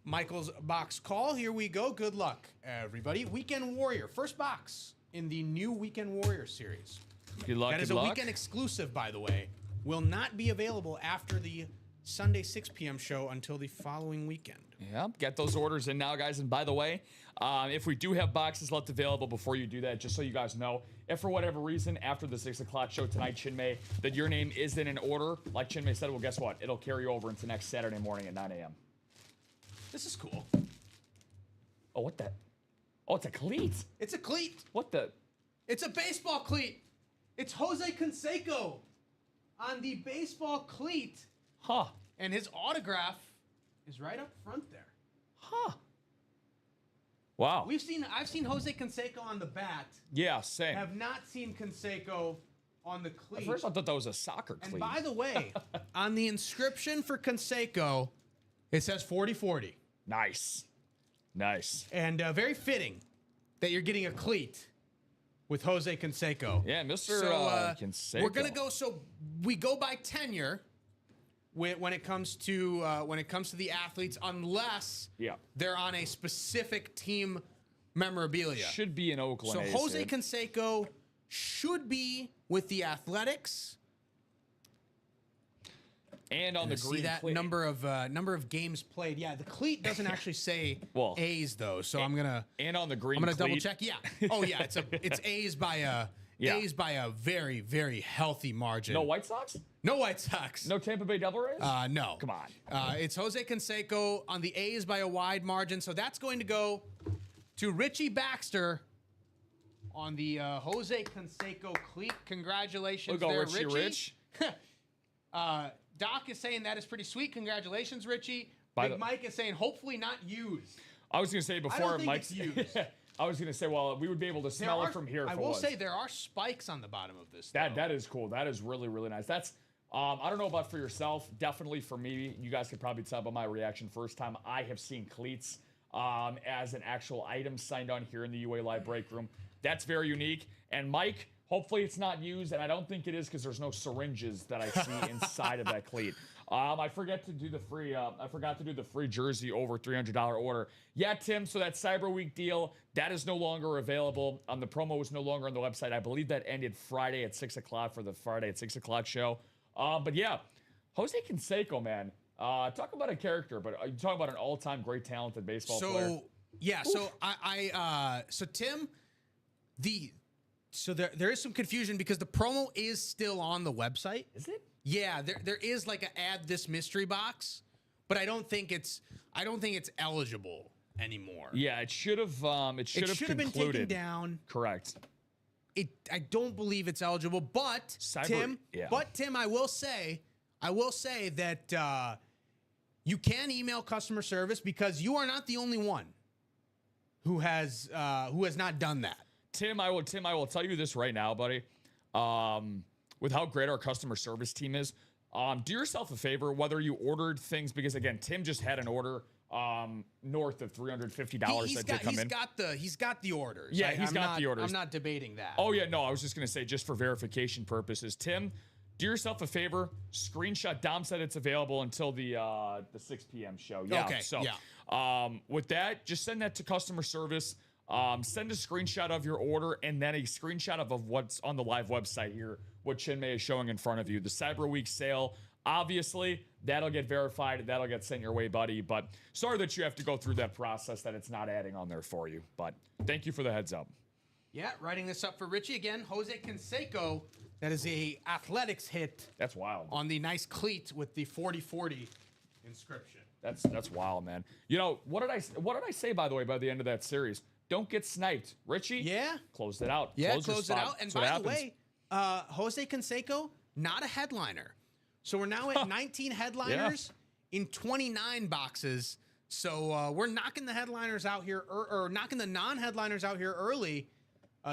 Michael's box call. Here we go. Good luck, everybody. Weekend Warrior, first box in the new Weekend Warrior series. Good luck. That is a weekend exclusive, by the way. Will not be available after the Sunday 6 p.m. show until the following weekend. Yeah, get those orders in now, guys. And by the way, if we do have boxes left available before you do that, just so you guys know, if for whatever reason after the 6 o'clock show tonight, Chinmay, that your name isn't in order, like Chinmay said, well, guess what? It'll carry over into next Saturday morning at 9 a.m. This is cool. Oh, what the? Oh, it's a cleat. It's a cleat. What the? It's a baseball cleat. It's Jose Canseco on the baseball cleat. Huh. And his autograph is right up front there. Huh. Wow. I've seen Jose Canseco on the bat. Yeah, same. Have not seen Canseco on the cleat. At first I thought that was a soccer cleat. And by the way, on the inscription for Canseco, it says 40-40. Nice. Nice. And very fitting that you're getting a cleat with Jose Canseco. Yeah, Mr. Canseco. We're gonna go. So we go by tenure when it comes to the athletes, unless they're on a specific team memorabilia. Should be in Oakland. So Jose Canseco should be with the Athletics. And on the green see that cleat. number of games played. Yeah, the cleat doesn't actually say A's though, so I'm gonna on the green. I'm gonna cleat. double check. Yeah. Oh yeah, it's A's by a very, very healthy margin. No White Sox. No White Sox. No Tampa Bay Devil Rays. No. Come on. It's Jose Canseco on the A's by a wide margin, so that's going to go to Richie Baxter on the Jose Canseco cleat. Congratulations, Look, there, Richie. Rich. Doc is saying that is pretty sweet. Congratulations, Richie. Big Mike is saying hopefully not used. I was going to say before Mike's used. I was going to say, well, we would be able to smell it from here. I will say there are spikes on the bottom of this. That is cool. That is really, really nice. That's I don't know about for yourself. Definitely for me, you guys could probably tell by my reaction. First time I have seen cleats as an actual item signed on here in the UA Live break room. That's very unique. And Mike, hopefully it's not used, and I don't think it is because there's no syringes that I see inside of that cleat. I forgot to do the free jersey over $300 order. Yeah, Tim. So that Cyber Week deal that is no longer available. The promo is no longer on the website. I believe that ended Friday at 6 o'clock for the Friday at 6 o'clock show. But yeah, Jose Canseco, man. Talk about a character, but you talk about an all-time great, talented baseball player. Yeah. Oof. So Tim, So there is some confusion because the promo is still on the website. Is it? Yeah, there is like a add this mystery box, but I don't think it's eligible anymore. Yeah, it should have been taken down. Correct. I don't believe it's eligible, but Tim, I will say that you can email customer service because you are not the only one who has not done that. Tim, I will tell you this right now, buddy. With how great our customer service team is, do yourself a favor, whether you ordered things, because again, Tim just had an order north of $350 that did come in. He's got the orders. Yeah, he's got the orders. I'm not debating that. Oh yeah, no, I was just gonna say, just for verification purposes, Tim, do yourself a favor, screenshot. Dom said it's available until the 6 p.m. show. Yeah. Okay. So with that, just send that to customer service. Send a screenshot of your order and then a screenshot of what's on the live website here, what Chinmay is showing in front of you. The Cyber Week sale, obviously, that'll get verified. That'll get sent your way, buddy. But sorry that you have to go through that process, that it's not adding on there for you. But thank you for the heads up. Yeah, writing this up for Richie again. Jose Canseco, that is a Athletics hit. That's wild. On the nice cleat with the 40-40 inscription. That's wild, man. You know, what did I say, by the way, by the end of that series? Don't get sniped. Richie? Yeah. Closed it out. Yeah, closed it out. And by the way, Jose Canseco, not a headliner. So we're now at 19 headliners in 29 boxes. So we're knocking the headliners out here, or knocking the non-headliners out here early,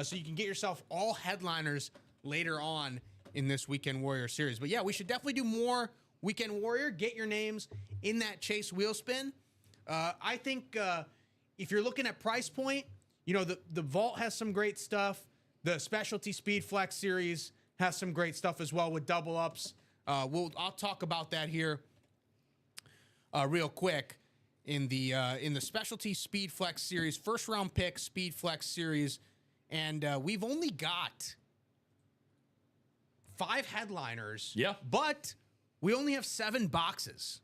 so you can get yourself all headliners later on in this Weekend Warrior series. But yeah, we should definitely do more Weekend Warrior. Get your names in that Chase wheel spin. I think... if you're looking at price point, you know, the Vault has some great stuff. The Specialty Speed Flex series has some great stuff as well with double ups. I'll talk about that here real quick in the Specialty Speed Flex series, first round pick Speed Flex series, and we've only got 5 headliners. Yeah, but we only have 7 boxes.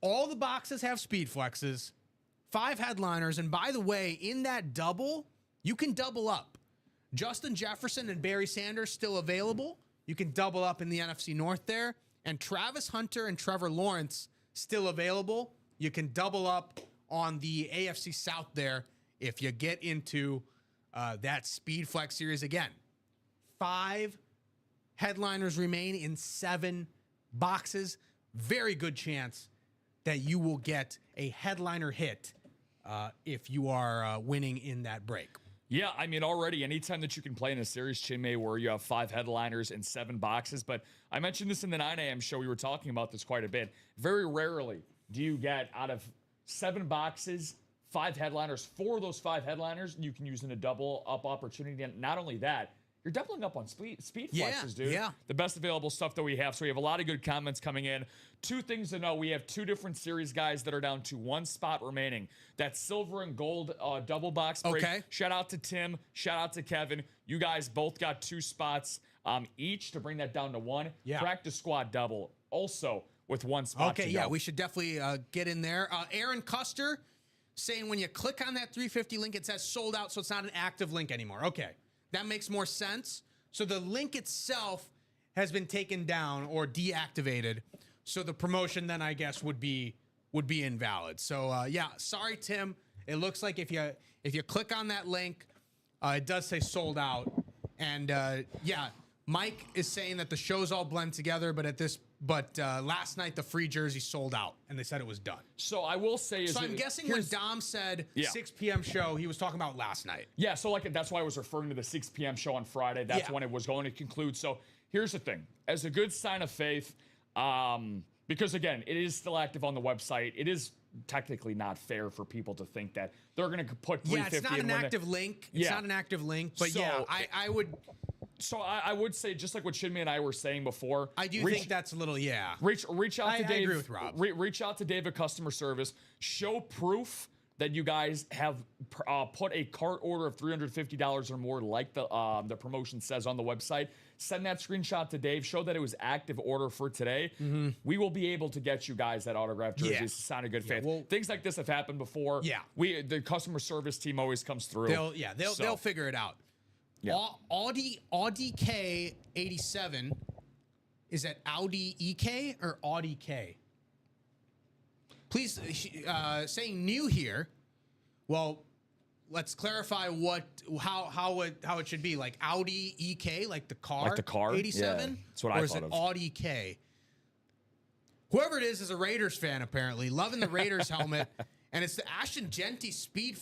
All the boxes have Speed Flexes. 5 headliners, and by the way, in that double, you can double up. Justin Jefferson and Barry Sanders still available. You can double up in the NFC North there. And Travis Hunter and Trevor Lawrence still available. You can double up on the AFC South there if you get into that Speed Flex series again. 5 headliners remain in 7 boxes. Very good chance that you will get a headliner hit if you are winning in that break. Yeah, I mean, already, anytime that you can play in a series, Chinmay, where you have 5 headliners and 7 boxes, but I mentioned this in the 9 a.m. show. We were talking about this quite a bit. Very rarely do you get, out of 7 boxes, 5 headliners. 4 of those 5 headliners you can use in a double up opportunity. And not only that, you're doubling up on speed flexes, dude. Yeah. The best available stuff that we have. So we have a lot of good comments coming in. 2 things to know. We have 2 different series guys that are down to 1 spot remaining. That's silver and gold double box break. Okay. Shout out to Tim. Shout out to Kevin. You guys both got 2 spots each to bring that down to 1. Yeah. Practice squad double also with 1 spot. Okay, to yeah, go. we should definitely get in there. Aaron Custer saying when you click on that 350 link, it says sold out, so it's not an active link anymore. Okay, that makes more sense. So the link itself has been taken down or deactivated. So the promotion then, I guess, would be invalid. So yeah, sorry, Tim. It looks like if you click on that link, it does say sold out. And yeah, Mike is saying that the shows all blend together, but last night the free jersey sold out, and they said it was done. So I will say, So I'm guessing when Dom said 6 p.m. show, he was talking about last night. Yeah, so like that's why I was referring to the 6 p.m. show on Friday. That's when it was going to conclude. So here's the thing. As a good sign of faith, because again, it is still active on the website. It is technically not fair for people to think that they're going to put 350 Yeah, it's not an active link. It's not an active link. But yeah, I would... So I would say, just like what Shinmi and I were saying before, I do think that's a little, Reach out to Dave. I agree with Rob. Reach out to Dave at customer service. Show proof that you guys have put a cart order of $350 or more, like the promotion says on the website. Send that screenshot to Dave. Show that it was active order for today. Mm-hmm. We will be able to get you guys that autographed jerseys. Yeah. Sign of good faith. Well, things like this have happened before. Yeah, the customer service team always comes through. They'll figure it out. Yeah. Audi K87, is that Audi EK or Audi K? Please, saying new here. Well, let's clarify how it should be. Like Audi EK, like the car, 87. Yeah, that's what I thought of. Or is it Audi K? Whoever it is a Raiders fan apparently, loving the Raiders helmet. And it's the Ashton Genty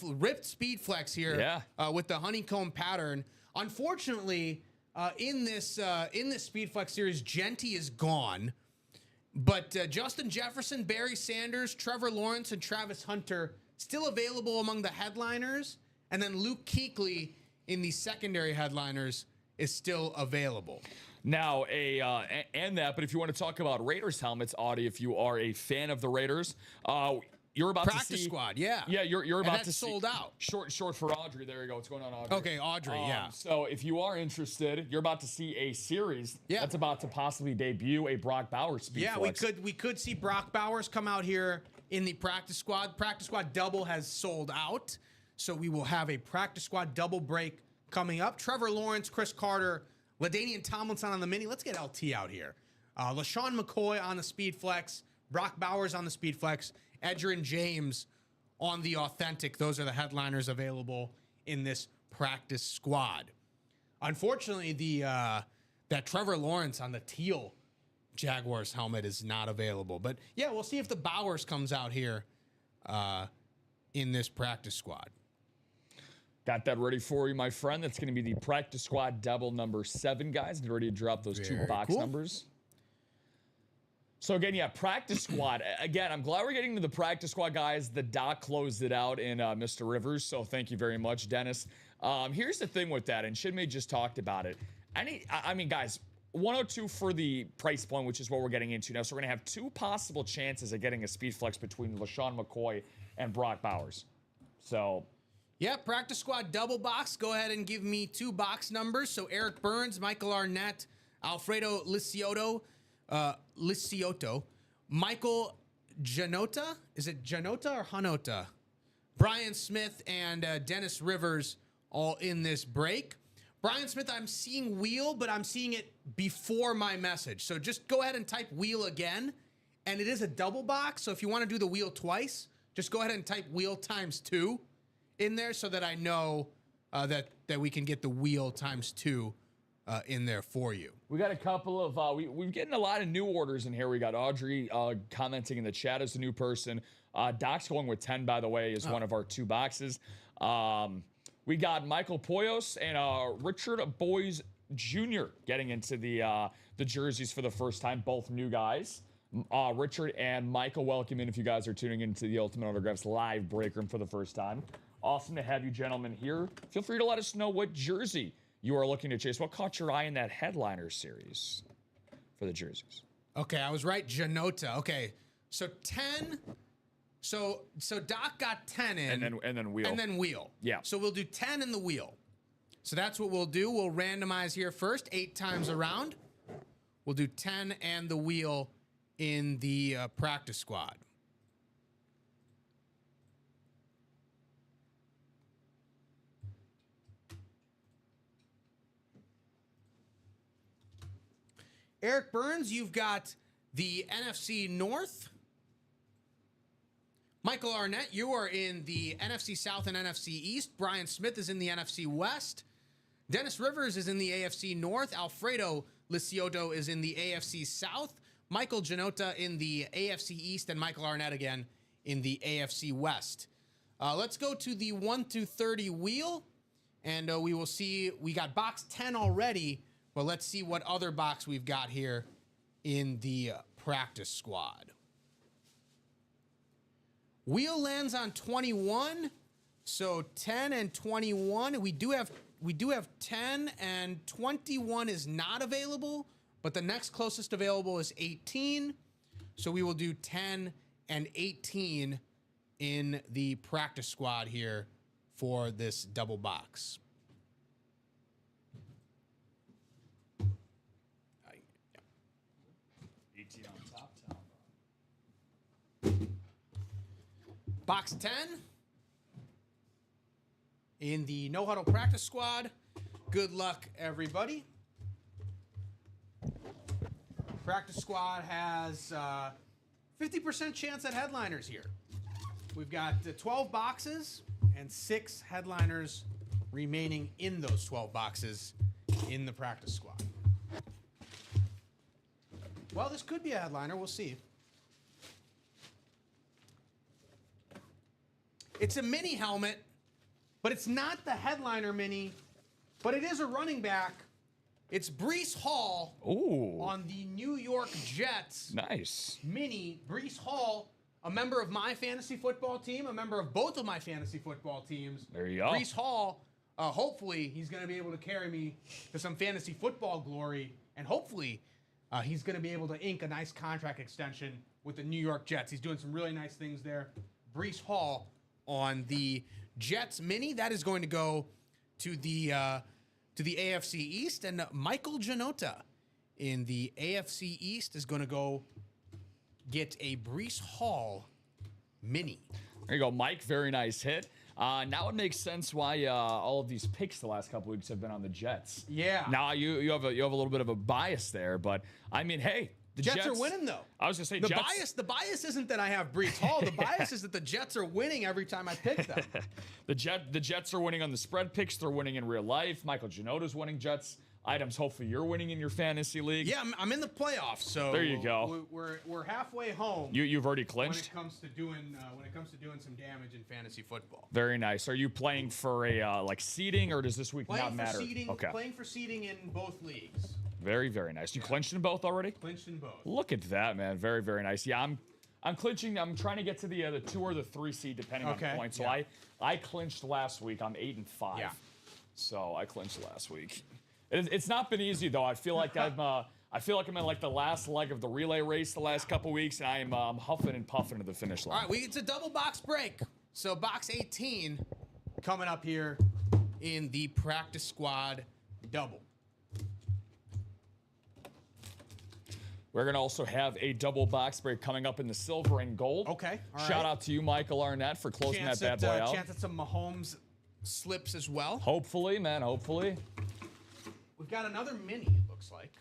ripped speed flex here with the honeycomb pattern. Unfortunately, in this speed flex series, Genty is gone. But Justin Jefferson, Barry Sanders, Trevor Lawrence, and Travis Hunter still available among the headliners. And then Luke Kuechly in the secondary headliners is still available. Now, but if you want to talk about Raiders helmets, Audie, if you are a fan of the Raiders, you're about Practice to see squad, yeah. Yeah, you're about to sold see, out. Short for Audrey. There you go. What's going on, Audrey? Okay, Audrey, yeah. So if you are interested, you're about to see a series that's about to possibly debut a Brock Bowers speed flex. we could see Brock Bowers come out here in the practice squad. Practice squad double has sold out, so we will have a practice squad double break coming up. Trevor Lawrence, Chris Carter, LaDainian Tomlinson on the mini. Let's get LT out here. LaShawn McCoy on the speed flex, Brock Bowers on the speed flex, Edgerrin James on the authentic. Those are the headliners available in this practice squad. Unfortunately, that Trevor Lawrence on the teal Jaguars helmet is not available. But yeah, we'll see if the Bowers comes out here in this practice squad. Got that ready for you, my friend. That's going to be the practice squad double number 7, guys. Get ready to drop those two box numbers. So again, practice squad. Again, I'm glad we're getting to the practice squad, guys. The doc closed it out in Mr. Rivers, so thank you very much, Dennis. Here's the thing with that, and Shinmei just talked about it. I mean, guys, 102 for the price point, which is what we're getting into now. So we're going to have 2 possible chances of getting a speed flex between LaShawn McCoy and Brock Bowers. So... yeah, practice squad double box. Go ahead and give me 2 box numbers. So Eric Burns, Michael Arnett, Alfredo Lisiotto, Michael Janota. Is it Janota or Hanota? Brian Smith and Dennis Rivers all in this break. Brian Smith, I'm seeing wheel, but I'm seeing it before my message. So just go ahead and type wheel again. And it is a double box. So if you want to do the wheel twice, just go ahead and type wheel times 2 in there so that I know that we can get the wheel times 2 in there for you. We got a couple of, we're getting a lot of new orders in here. We got Audrey commenting in the chat as a new person. Doc's going with 10, by the way, is one of our 2 boxes. We got Michael Poyos and Richard Boys Jr. getting into the jerseys for the first time, both new guys. Richard and Michael, welcome in if you guys are tuning into the Ultimate Autographs live break room for the first time. Awesome to have you gentlemen here. Feel free to let us know what jersey you are looking to chase. What caught your eye in that headliner series for the jerseys? Okay, I was right. Janota. Okay, so 10. So Doc got 10 in. And then wheel. And then wheel. Yeah. So we'll do 10 in the wheel. So that's what we'll do. We'll randomize here first, 8 times around. We'll do 10 and the wheel in the practice squad. Eric Burns, you've got the NFC North. Michael Arnett, you are in the NFC South and NFC East. Brian Smith is in the NFC West. Dennis Rivers is in the AFC North. Alfredo Lisiotto is in the AFC South. Michael Janota in the AFC East. And Michael Arnett again in the AFC West. Let's go to the 1 through 30 wheel. And we will see, we got box 10 already. But let's see what other box we've got here in the practice squad. Wheel lands on 21, so 10 and 21. We do have 10 and 21 is not available, but the next closest available is 18. So we will do 10 and 18 in the practice squad here for this double box. 18 on top, Tom. Box 10 in the No Huddle practice squad. Good luck, everybody. Practice squad has 50% chance at headliners here. We've got 12 boxes and 6 headliners remaining in those 12 boxes in the practice squad. Well, this could be a headliner. We'll see. It's a mini helmet, but it's not the headliner mini, but it is a running back. It's Breece Hall on the New York Jets. Nice. Mini. Breece Hall, a member of my fantasy football team, a member of both of my fantasy football teams. There you go. Breece Hall, hopefully he's going to be able to carry me to some fantasy football glory, and hopefully he's going to be able to ink a nice contract extension with the New York Jets. He's doing some really nice things there. Breece Hall on the Jets mini. That is going to go to the AFC East, and Michael Janota in the AFC East is going to go get a Breece Hall mini. There you go, Mike. Very nice hit. Now it makes sense why all of these picks the last couple weeks have been on the Jets. Yeah. Now you have a little bit of a bias there, but I mean, hey, the Jets are winning though. I was gonna say the bias isn't that I have Breece Hall. The bias is that the Jets are winning every time I pick them. The Jets are winning on the spread picks. They're winning in real life. Michael Janota's winning Jets items. Hopefully you're winning in your fantasy league. Yeah, I'm in the playoffs, so there you go. We're halfway home. You've already clinched when it comes to doing some damage in fantasy football. Very nice. Are you playing for a like seeding, or does this week not matter? Okay. Playing for seeding in both leagues. Very, very nice. You clinched in both already? Clinched in both. Look at that, man. Very, very nice. Yeah, I'm clinching. I'm trying to get to the 2 or the 3 seed depending on points. So I clinched last week. I'm 8-5. Yeah. So I clinched last week. It's not been easy though. I feel like I'm in like the last leg of the relay race the last couple weeks, and I'm huffing and puffing to the finish line. All right, it's a double box break. So box 18 coming up here in the practice squad double. We're going to also have a double box break coming up in the silver and gold. Okay. All Shout out to you, Michael Arnett, for closing that bad boy out. Chance at some Mahomes slips as well. Hopefully, man. Hopefully. We've got another mini, it looks like.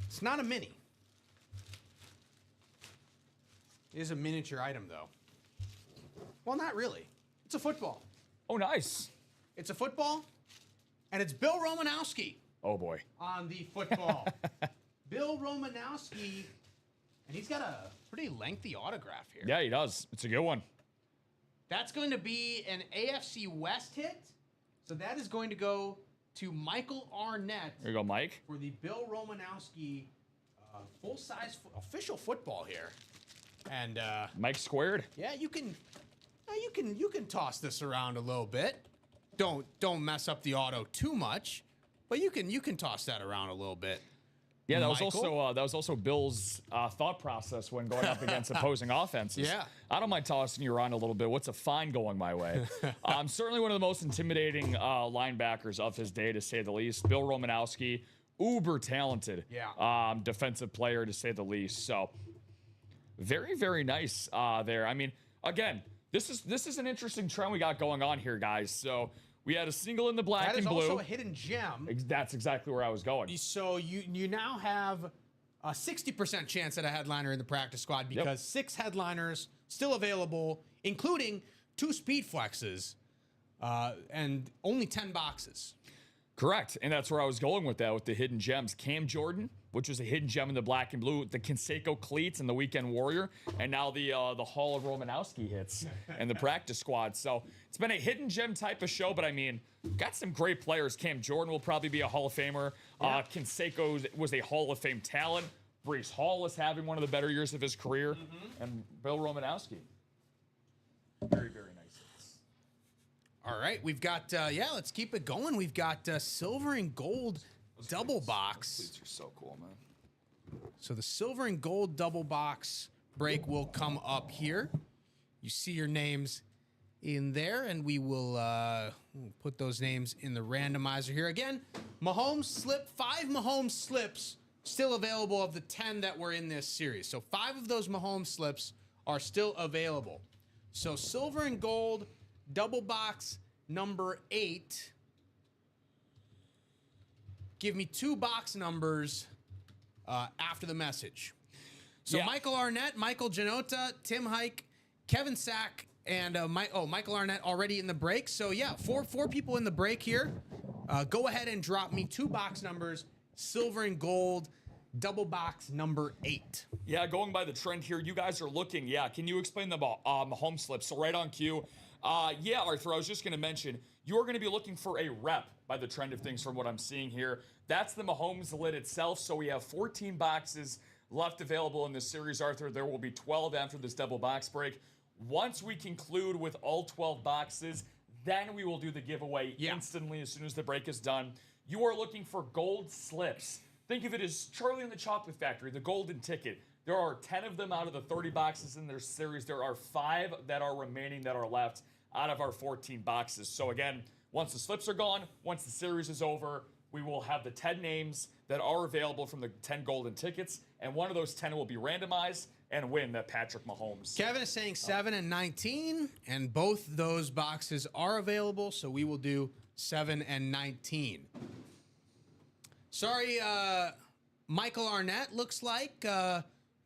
It's not a mini. It is a miniature item, though. Well, not really. It's a football. Oh, nice. It's a football, and it's Bill Romanowski. Oh, boy. On the football. Bill Romanowski, and he's got a pretty lengthy autograph here. Yeah, he does. It's a good one. That's going to be an AFC West hit. So that is going to go to Michael Arnett. There you go, Mike. For the Bill Romanowski full-size official football here. And Mike squared. yeah, you can toss this around a little bit. Don't mess up the auto too much, but you can toss that around a little bit. Yeah, that Michael? was also Bill's thought process when going up against opposing offenses. Yeah. I don't mind tossing you around a little bit. What's a fine going my way? Certainly one of the most intimidating linebackers of his day, to say the least. Bill Romanowski, uber talented defensive player, to say the least. So very, very nice there. I mean, again, this is an interesting trend we got going on here, guys. So we had a single in the black and blue. That is also a hidden gem. That's exactly where I was going. So you now have a 60% chance at a headliner in the practice squad because 6 headliners still available, including 2 speed flexes and only 10 boxes. Correct. And that's where I was going with that, with the hidden gems. Cam Jordan, which was a hidden gem in the black and blue, the Canseco cleats and the Weekend Warrior, and now the Hall of Romanowski hits and the practice squad. So it's been a hidden gem type of show, but I mean, got some great players. Cam Jordan will probably be a Hall of Famer. Canseco was a Hall of Fame talent. Breece Hall is having one of the better years of his career. And Bill Romanowski. Very, very nice. All right, we've got, let's keep it going. We've got silver and gold double box. Those cleats are so cool, man. So the silver and gold double box break will come up here. You see your names in there, and we will we'll put those names in the randomizer here. Again, Mahomes slip, 5 Mahomes slips still available of the 10 that were in this series. So 5 of those Mahomes slips are still available. So silver and gold double box number 8. Give me 2 box numbers after the message. So Michael Arnett, Michael Janota, Tim Hike, Kevin Sack, and Michael Arnett already in the break. So yeah, four people in the break here. Go ahead and drop me 2 box numbers, silver and gold, double box number 8. Yeah, going by the trend here, you guys are looking. Yeah, can you explain the Mahomes slip? So right on cue. Yeah, Arthur, I was just going to mention, you're going to be looking for a rep by the trend of things from what I'm seeing here. That's the Mahomes lid itself. So we have 14 boxes left available in this series, Arthur. There will be 12 after this double box break. Once we conclude with all 12 boxes, then we will do the giveaway instantly as soon as the break is done. You are looking for gold slips. Think of it as Charlie and the Chocolate Factory, the golden ticket. There are 10 of them out of the 30 boxes in their series. There are 5 that are remaining that are left out of our 14 boxes. So again, once the slips are gone, once the series is over, we will have the 10 names that are available from the 10 golden tickets, and one of those 10 will be randomized and win that Patrick Mahomes. Kevin is saying 7 and 19, and both those boxes are available, so we will do 7 and 19. Sorry, Michael Arnett looks like, but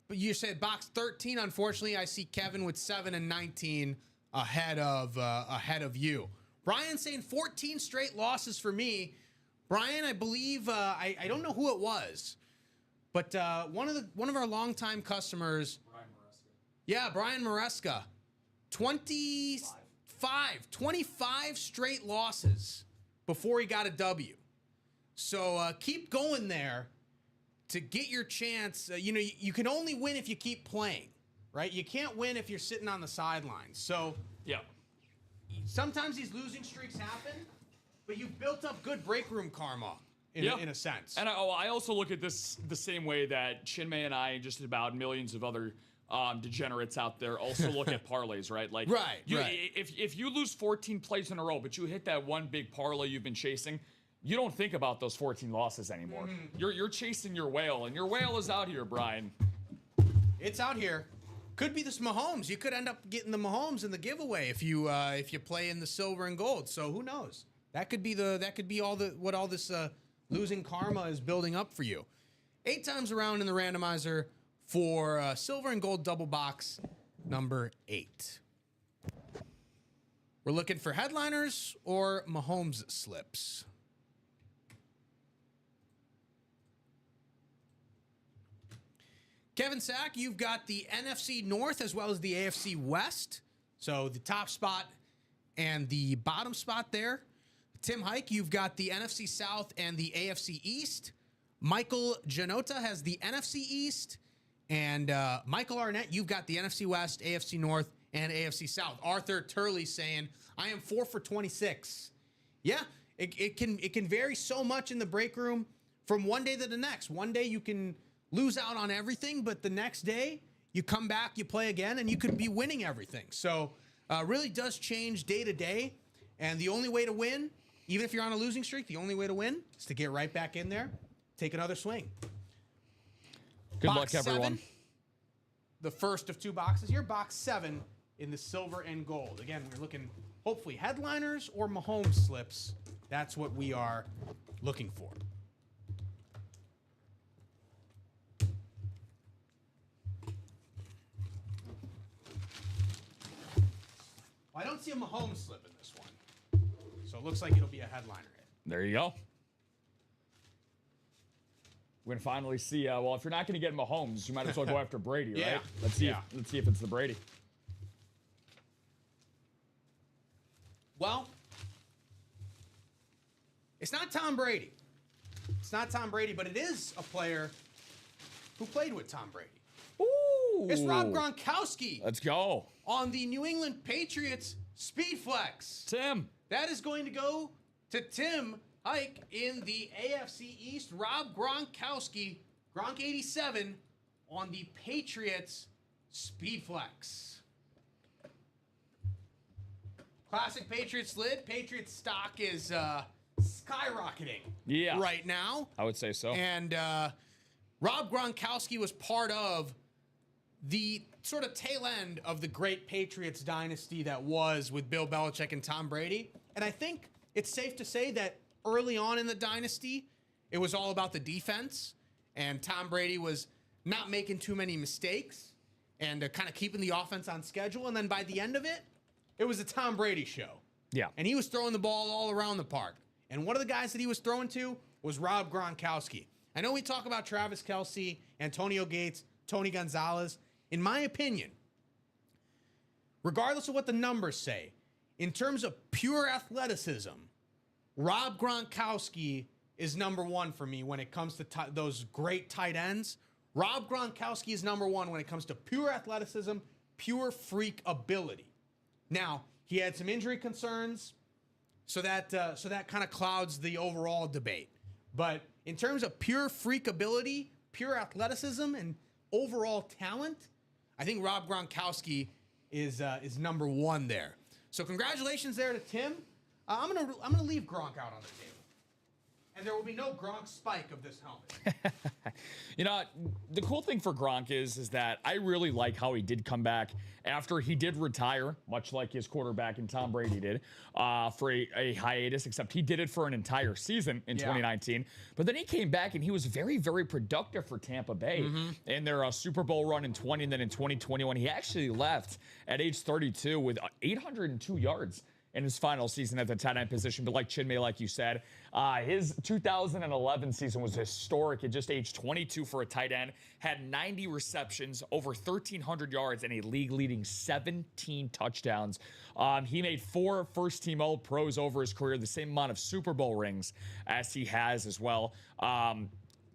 you said box 13. Unfortunately, I see Kevin with 7 and 19 ahead of you. Brian saying 14 straight losses for me. Brian, I believe I don't know who it was, but one of our longtime customers. Brian Maresca. Yeah, Brian Maresca. 25 straight losses before he got a W. So keep going there to get your chance. You can only win if you keep playing, right? You can't win if you're sitting on the sidelines. So Yeah. sometimes these losing streaks happen, but you've built up good break room karma in a sense. And I also look at this the same way that Chinmay and I and just about millions of other degenerates out there also look at parlays, right? Like, Right. If you lose 14 plays in a row, but you hit that one big parlay you've been chasing, you don't think about those 14 losses anymore. You're chasing your whale, and your whale is out here, Brian. It's out here. Could be this Mahomes. You could end up getting the Mahomes in the giveaway if you play in the silver and gold. So who knows? That could be what all this losing karma is building up for you. 8 times around in the randomizer for silver and gold double box number 8. We're looking for headliners or Mahomes slips. Kevin Sack, you've got the NFC North as well as the AFC West. So the top spot and the bottom spot there. Tim Hike, you've got the NFC South and the AFC East. Michael Janota has the NFC East. And Michael Arnett, you've got the NFC West, AFC North, and AFC South. Arthur Turley saying, I am 4 for 26. Yeah, it can vary so much in the break room from one day to the next. One day you can lose out on everything, but the next day you come back, you play again, and you could be winning everything. So really does change day to day. And the only way to win, even if you're on a losing streak, the only way to win is to get right back in there, take another swing. Good Box luck, everyone. 7, the first of 2 boxes here. Box 7 in the silver and gold. Again, we're looking hopefully headliners or Mahomes slips. That's what we are looking for. Well, I don't see a Mahomes slip in this one. So it looks like it'll be a headliner hit. There you go. We're gonna finally see. Well, if you're not gonna get Mahomes, you might as well go after Brady, Yeah. right? Let's see. Let's see if it's the Brady. Well, it's not Tom Brady. It's not Tom Brady, but it is a player who played with Tom Brady. Ooh. It's Rob Gronkowski Let's go. on the New England Patriots Speed Flex. Tim. That is going to go to Tim Hike in the AFC East. Rob Gronkowski, Gronk 87 on the Patriots Speed Flex. Classic Patriots lid. Patriots stock is skyrocketing right now. I would say so. And Rob Gronkowski was part of the sort of tail end of the great Patriots dynasty that was with Bill Belichick and Tom Brady. And I think it's safe to say that early on in the dynasty, it was all about the defense. And Tom Brady was not making too many mistakes and kind of keeping the offense on schedule. And then by the end of it, it was a Tom Brady show. Yeah. And he was throwing the ball all around the park. And one of the guys that he was throwing to was Rob Gronkowski. I know we talk about Travis Kelce, Antonio Gates, Tony Gonzalez. In my opinion, regardless of what the numbers say, in terms of pure athleticism, Rob Gronkowski is number 1 for me when it comes to those great tight ends. Rob Gronkowski is number 1 when it comes to pure athleticism, pure freak ability. Now, he had some injury concerns, so that kind of clouds the overall debate. But in terms of pure freak ability, pure athleticism, and overall talent, I think Rob Gronkowski is number 1 there. So congratulations there to Tim. I'm gonna leave Gronk out on the table, and there will be no Gronk spike of this helmet. You know, the cool thing for Gronk is that I really like how he did come back after he did retire, much like his quarterback and Tom Brady did, for a hiatus, except he did it for an entire season in 2019. But then he came back and he was very, very productive for Tampa Bay in their Super Bowl run in 20, and then in 2021, he actually left at age 32 with 802 yards in his final season at the tight end position. But like Chinmay, like you said, his 2011 season was historic at just age 22 for a tight end. Had 90 receptions, over 1,300 yards, and a league-leading 17 touchdowns. He made 4 first-team All-Pros over his career, the same amount of Super Bowl rings as he has as well.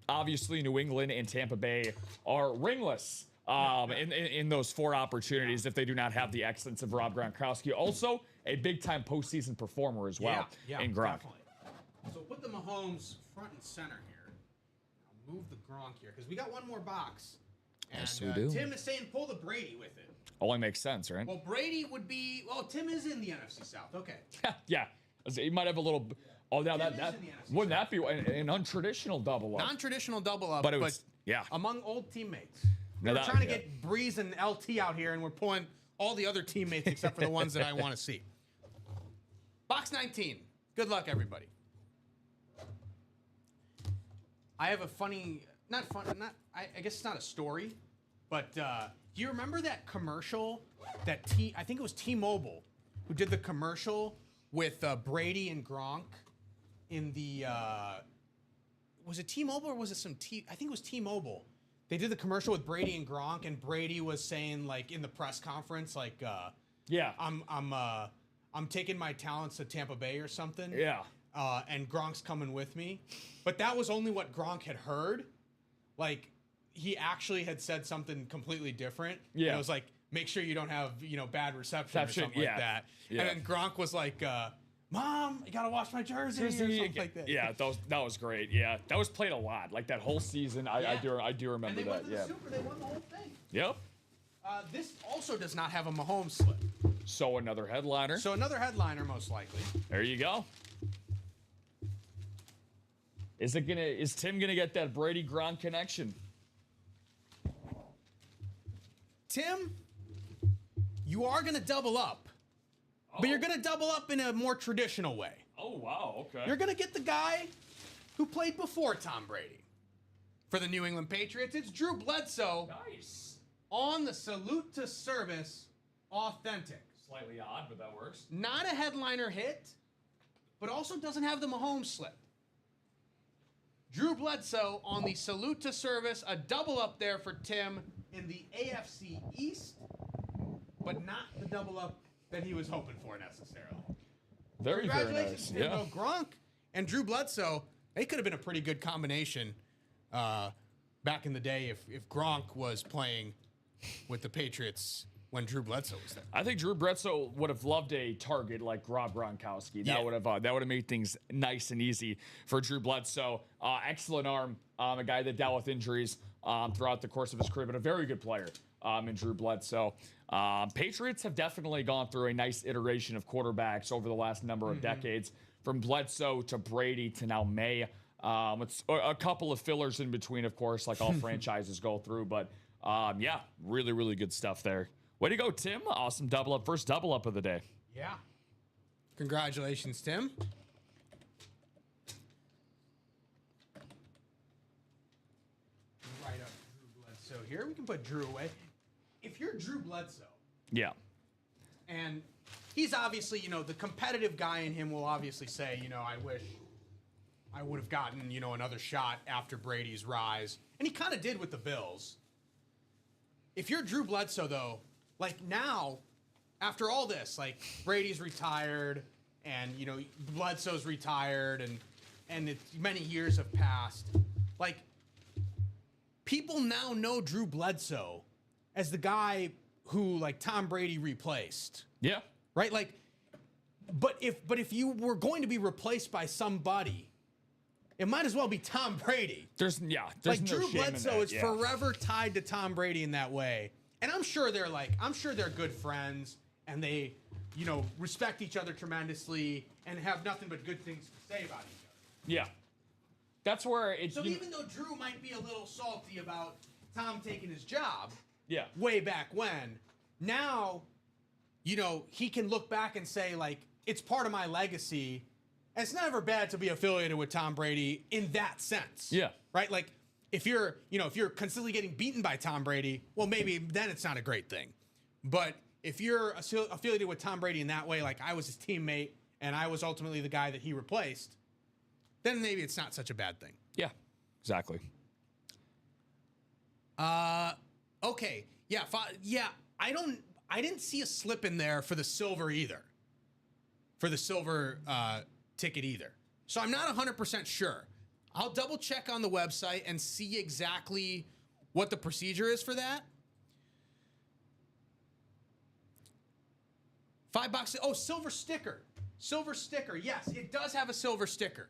Obviously, New England and Tampa Bay are ringless in those 4 opportunities if they do not have the excellence of Rob Gronkowski. Also, a big-time postseason performer as well in Gronk. Definitely. So put the Mahomes front and center here. I'll move the Gronk here because we got one more box. And, Yes, we do. Tim is saying pull the Brady with it. Only makes sense, right? Well, Brady would be. Well, Tim is in the NFC South. Okay. Yeah. He might have a little. Oh, now Tim that is in the NFC wouldn't that be an untraditional double up? Non-traditional double up, But it was among old teammates. Now We're that- trying to get Breeze and LT out here, and we're pulling all the other teammates except for the ones that I want to see. Box 19. Good luck, everybody. I have a funny, I guess it's not a story, but do you remember that commercial that I think it was T-Mobile who did the commercial with Brady and Gronk in the, was it T-Mobile or was it I think it was T-Mobile. They did the commercial with Brady and Gronk, and Brady was saying, like, in the press conference, like, I'm taking my talents to Tampa Bay or something. Yeah. and Gronk's coming with me. But that was only what Gronk had heard. Like, he actually had said something completely different. Yeah. And it was like, make sure you don't have, bad reception or something like that. Yeah. And then Gronk was like, Mom, I got to wash my jersey or something like that. Yeah, that was great. Yeah, that was played a lot. Like that whole season, I do remember and they that. Went to the Super, they won the whole thing. Yep. This also does not have a Mahomes slip. So another headliner. So another headliner, most likely. There you go. Is Tim gonna get that Brady Gronk connection? Tim, you are gonna double up. But you're going to double up in a more traditional way. Oh, wow. Okay. You're going to get the guy who played before Tom Brady. For the New England Patriots, it's Drew Bledsoe. Nice. On the Salute to Service Authentic. Slightly odd, but that works. Not a headliner hit, but also doesn't have the Mahomes slip. Drew Bledsoe on the Salute to Service, a double up there for Tim in the AFC East, but not the double up that he was hoping for necessarily. Very, very Congratulations, nice. Tim. Yeah. Gronk and Drew Bledsoe, they could have been a pretty good combination back in the day if Gronk was playing with the Patriots when Drew Bledsoe was there. I think Drew Bledsoe would have loved a target like Rob Gronkowski. That would have made things nice and easy for Drew Bledsoe. Excellent arm, a guy that dealt with injuries throughout the course of his career, but a very good player in Drew Bledsoe. Patriots have definitely gone through a nice iteration of quarterbacks over the last number of decades, from Bledsoe to Brady to now May. It's a couple of fillers in between, of course, like all franchises go through. But yeah, really, really good stuff there. Way to go, Tim. Awesome double up. First double up of the day. Yeah. Congratulations, Tim. Right up Drew Bledsoe here. We can put Drew away. If you're Drew Bledsoe, yeah, and he's obviously, the competitive guy in him will obviously say, I wish I would have gotten, another shot after Brady's rise. And he kind of did with the Bills. If you're Drew Bledsoe, though, like now, after all this, like Brady's retired and, Bledsoe's retired and many years have passed, like people now know Drew Bledsoe as the guy who, like, Tom Brady replaced. Yeah. Right? Like, but if you were going to be replaced by somebody, it might as well be Tom Brady. There's like no Drew shame Bledsoe in that. is forever tied to Tom Brady in that way. And I'm sure they're good friends and they, respect each other tremendously and have nothing but good things to say about each other. Yeah. That's where it's... So even though Drew might be a little salty about Tom taking his job... Yeah. Way back when. Now, he can look back and say, like, it's part of my legacy. And it's never bad to be affiliated with Tom Brady in that sense. Yeah. Right? Like, if you're consistently getting beaten by Tom Brady, well, maybe then it's not a great thing. But if you're affiliated with Tom Brady in that way, like I was his teammate and I was ultimately the guy that he replaced, then maybe it's not such a bad thing. Yeah. Exactly. Okay. Yeah. I didn't see a slip in there for the silver either. For the silver ticket either. So I'm not 100% sure. I'll double check on the website and see exactly what the procedure is for that. $5. Oh, silver sticker. Silver sticker. Yes, it does have a silver sticker.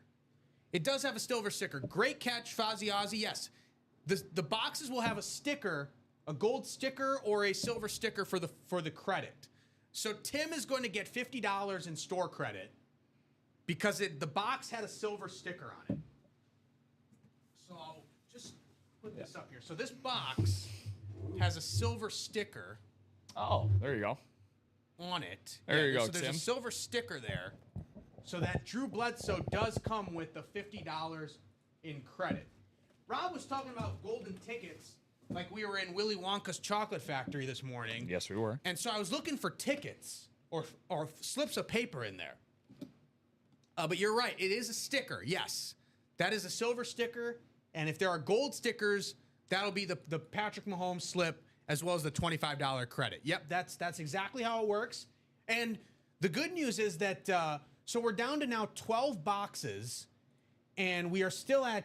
It does have a silver sticker. Great catch, Fozzie Ozzie. Yes. The boxes will have a sticker, a gold sticker or a silver sticker for the credit. So Tim is going to get $50 in store credit because the box had a silver sticker on it. So I'll just put this up here. So this box has a silver sticker. Oh, there you go. On it. There you go, so there's Tim. a silver sticker there. So that Drew Bledsoe does come with the $50 in credit. Rob was talking about golden tickets like we were in Willy Wonka's chocolate factory this morning. Yes, we were. And so I was looking for tickets or slips of paper in there. But you're right. It is a sticker. Yes. That is a silver sticker. And if there are gold stickers, that'll be the Patrick Mahomes slip as well as the $25 credit. Yep, that's exactly how it works. And the good news is that So we're down to now 12 boxes, and we're 7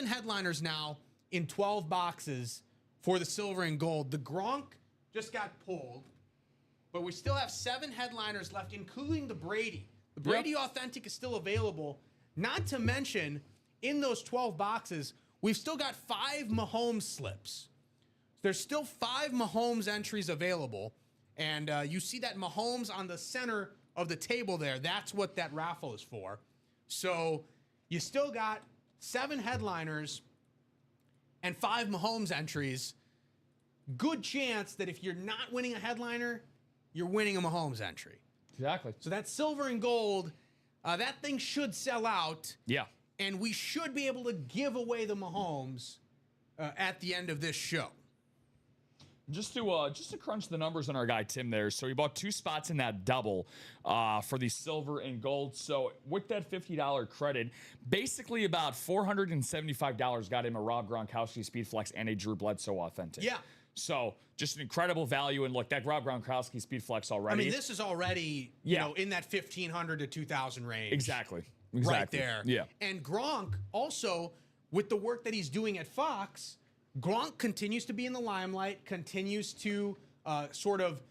headliners now in 12 boxes for the silver and gold. The Gronk just got pulled, but we still have 7 headliners left, including the Brady. The Brady Authentic is still available. Not to mention, in those 12 boxes, we've still got 5 Mahomes slips. There's still 5 Mahomes entries available, and you see that Mahomes on the center of the table there. That's what that raffle is for. So you still got 7 headliners and 5 Mahomes entries. Good chance that if you're not winning a headliner, you're winning a Mahomes entry. Exactly. So that silver and gold, that thing should sell out. Yeah. And we should be able to give away the Mahomes at the end of this show. Just to crunch the numbers on our guy Tim there. So he bought 2 spots in that double for the silver and gold. So with that $50 credit, basically about $475 got him a Rob Gronkowski Speed Flex and a Drew Bledsoe Authentic. Yeah. So just an incredible value. And look, that Rob Gronkowski Speed Flex already. I mean, this is already you know, in that 1,500 to 2,000 range. Exactly. Right there. Yeah. And Gronk also, with the work that he's doing at Fox, Gronk continues to be in the limelight, continues to sort of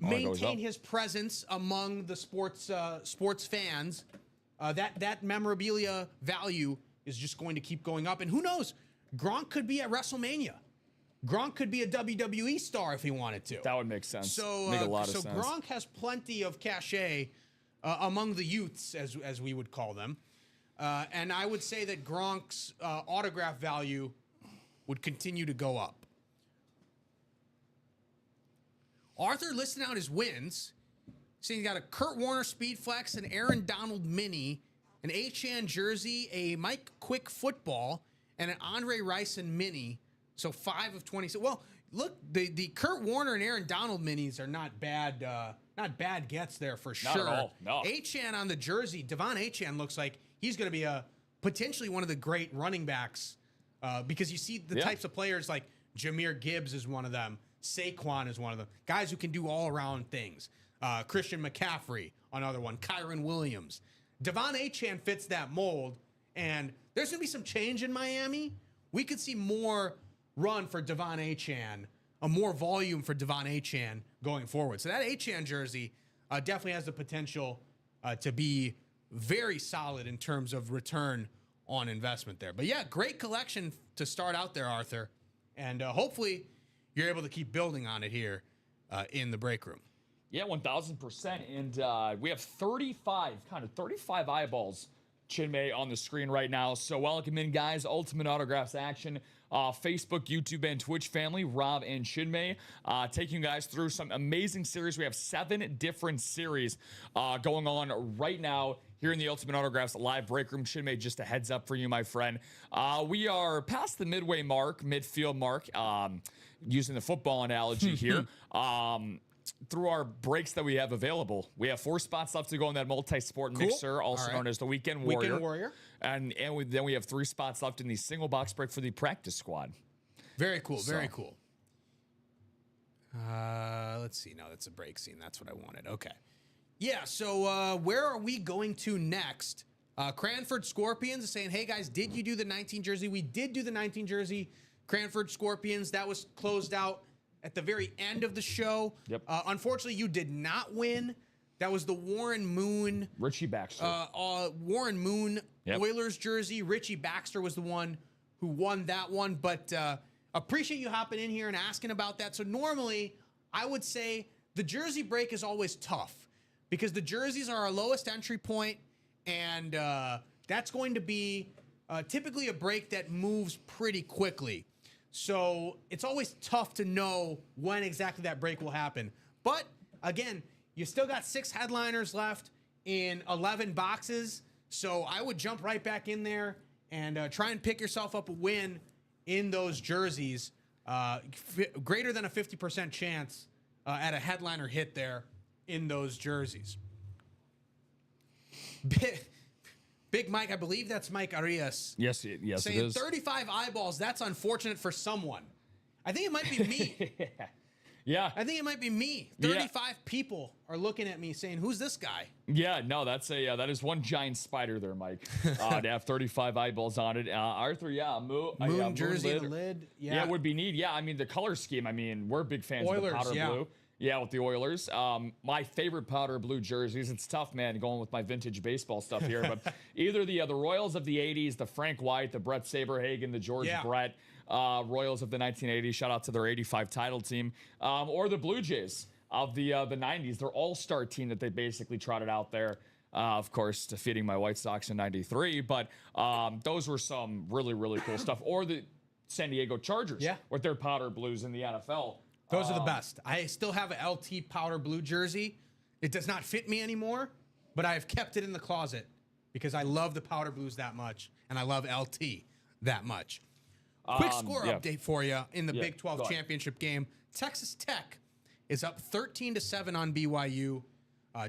maintain his presence among the sports fans. That memorabilia value is just going to keep going up. And who knows? Gronk could be at WrestleMania. Gronk could be a WWE star if he wanted to. That would make sense. So, make a lot of sense. Gronk has plenty of cachet among the youths, as we would call them. And I would say that Gronk's autograph value would continue to go up. Arthur listed out his wins. So he's got a Kurt Warner Speed Flex, an Aaron Donald Mini, an H-Chan jersey, a Mike Quick football, and an Andre Rison Mini. So 5 of 20. So, well, look, the Kurt Warner and Aaron Donald Minis are not bad gets there for sure. Not at all, no. H-Chan on the jersey, Devon H-Chan looks like he's going to be potentially one of the great running backs because you see the types of players like Jahmyr Gibbs is one of them. Saquon is one of them. Guys who can do all-around things. Christian McCaffrey, another one. Kyron Williams. Devon Achane fits that mold, and there's going to be some change in Miami. We could see more run for Devon Achane, more volume for Devon Achane going forward. So that Achane jersey definitely has the potential to be very solid in terms of return on investment there. But yeah, great collection to start out there, Arthur. And hopefully you're able to keep building on it here in the break room. Yeah, 1,000%. And we have 35 eyeballs, Chinmay, on the screen right now. So welcome in, guys. Ultimate Autographs action. Facebook, YouTube, and Twitch family, Rob and Chinmay, taking you guys through some amazing series. We have 7 different series going on right now here in the Ultimate Autographs live break room. Chinmay, just a heads up for you, my friend. We are past the midfield mark, using the football analogy here. Through our breaks that we have available, we have 4 spots left to go in that multi-sport mixer, also known as the Weekend Warrior. And then we have 3 spots left in the single box break for the practice squad. Very cool. Very cool. Let's see. No, that's a break scene. That's what I wanted. Okay. Yeah. So where are we going to next? Cranford Scorpions is saying, hey guys, did you do the 19 jersey? We did do the 19 jersey. Cranford Scorpions. That was closed out at the very end of the show. Yep. Unfortunately, you did not win. That was the Warren Moon. Richie Baxter. Warren Moon Oilers jersey. Richie Baxter was the one who won that one. But appreciate you hopping in here and asking about that. So normally, I would say the jersey break is always tough because the jerseys are our lowest entry point, and that's going to be typically a break that moves pretty quickly. So it's always tough to know when exactly that break will happen. But again, you still got 6 headliners left in 11 boxes. So I would jump right back in there and try and pick yourself up a win in those jerseys. Greater than a 50% chance at a headliner hit there in those jerseys. Big Mike, I believe that's Mike Arias. Yes, saying it is. 35 eyeballs, that's unfortunate for someone. I think it might be me. Yeah. I think it might be me. 35 people are looking at me saying, "Who's this guy?" Yeah, no, that is one giant spider there, Mike. To have 35 eyeballs on it. Arthur, Moon jersey, the lid. Yeah, it would be neat. Yeah, I mean, the color scheme, I mean, we're big fans of the powder blue. Yeah, with the Oilers. My favorite powder blue jerseys. It's tough, man, going with my vintage baseball stuff here. But either the Royals of the 80s, the Frank White, the Brett Saberhagen, the George Brett Royals of the 1980s. Shout out to their 85 title team. Or the Blue Jays of the 90s. Their all-star team that they basically trotted out there. Of course, defeating my White Sox in 93. But those were some really, really cool stuff. Or the San Diego Chargers with their powder blues in the NFL. Those are the best. I still have a LT powder blue jersey. It does not fit me anymore, but I've kept it in the closet because I love the powder blues that much, and I love LT that much. Quick score update for you in the Big 12 championship game. Texas Tech is up 13-7 on BYU.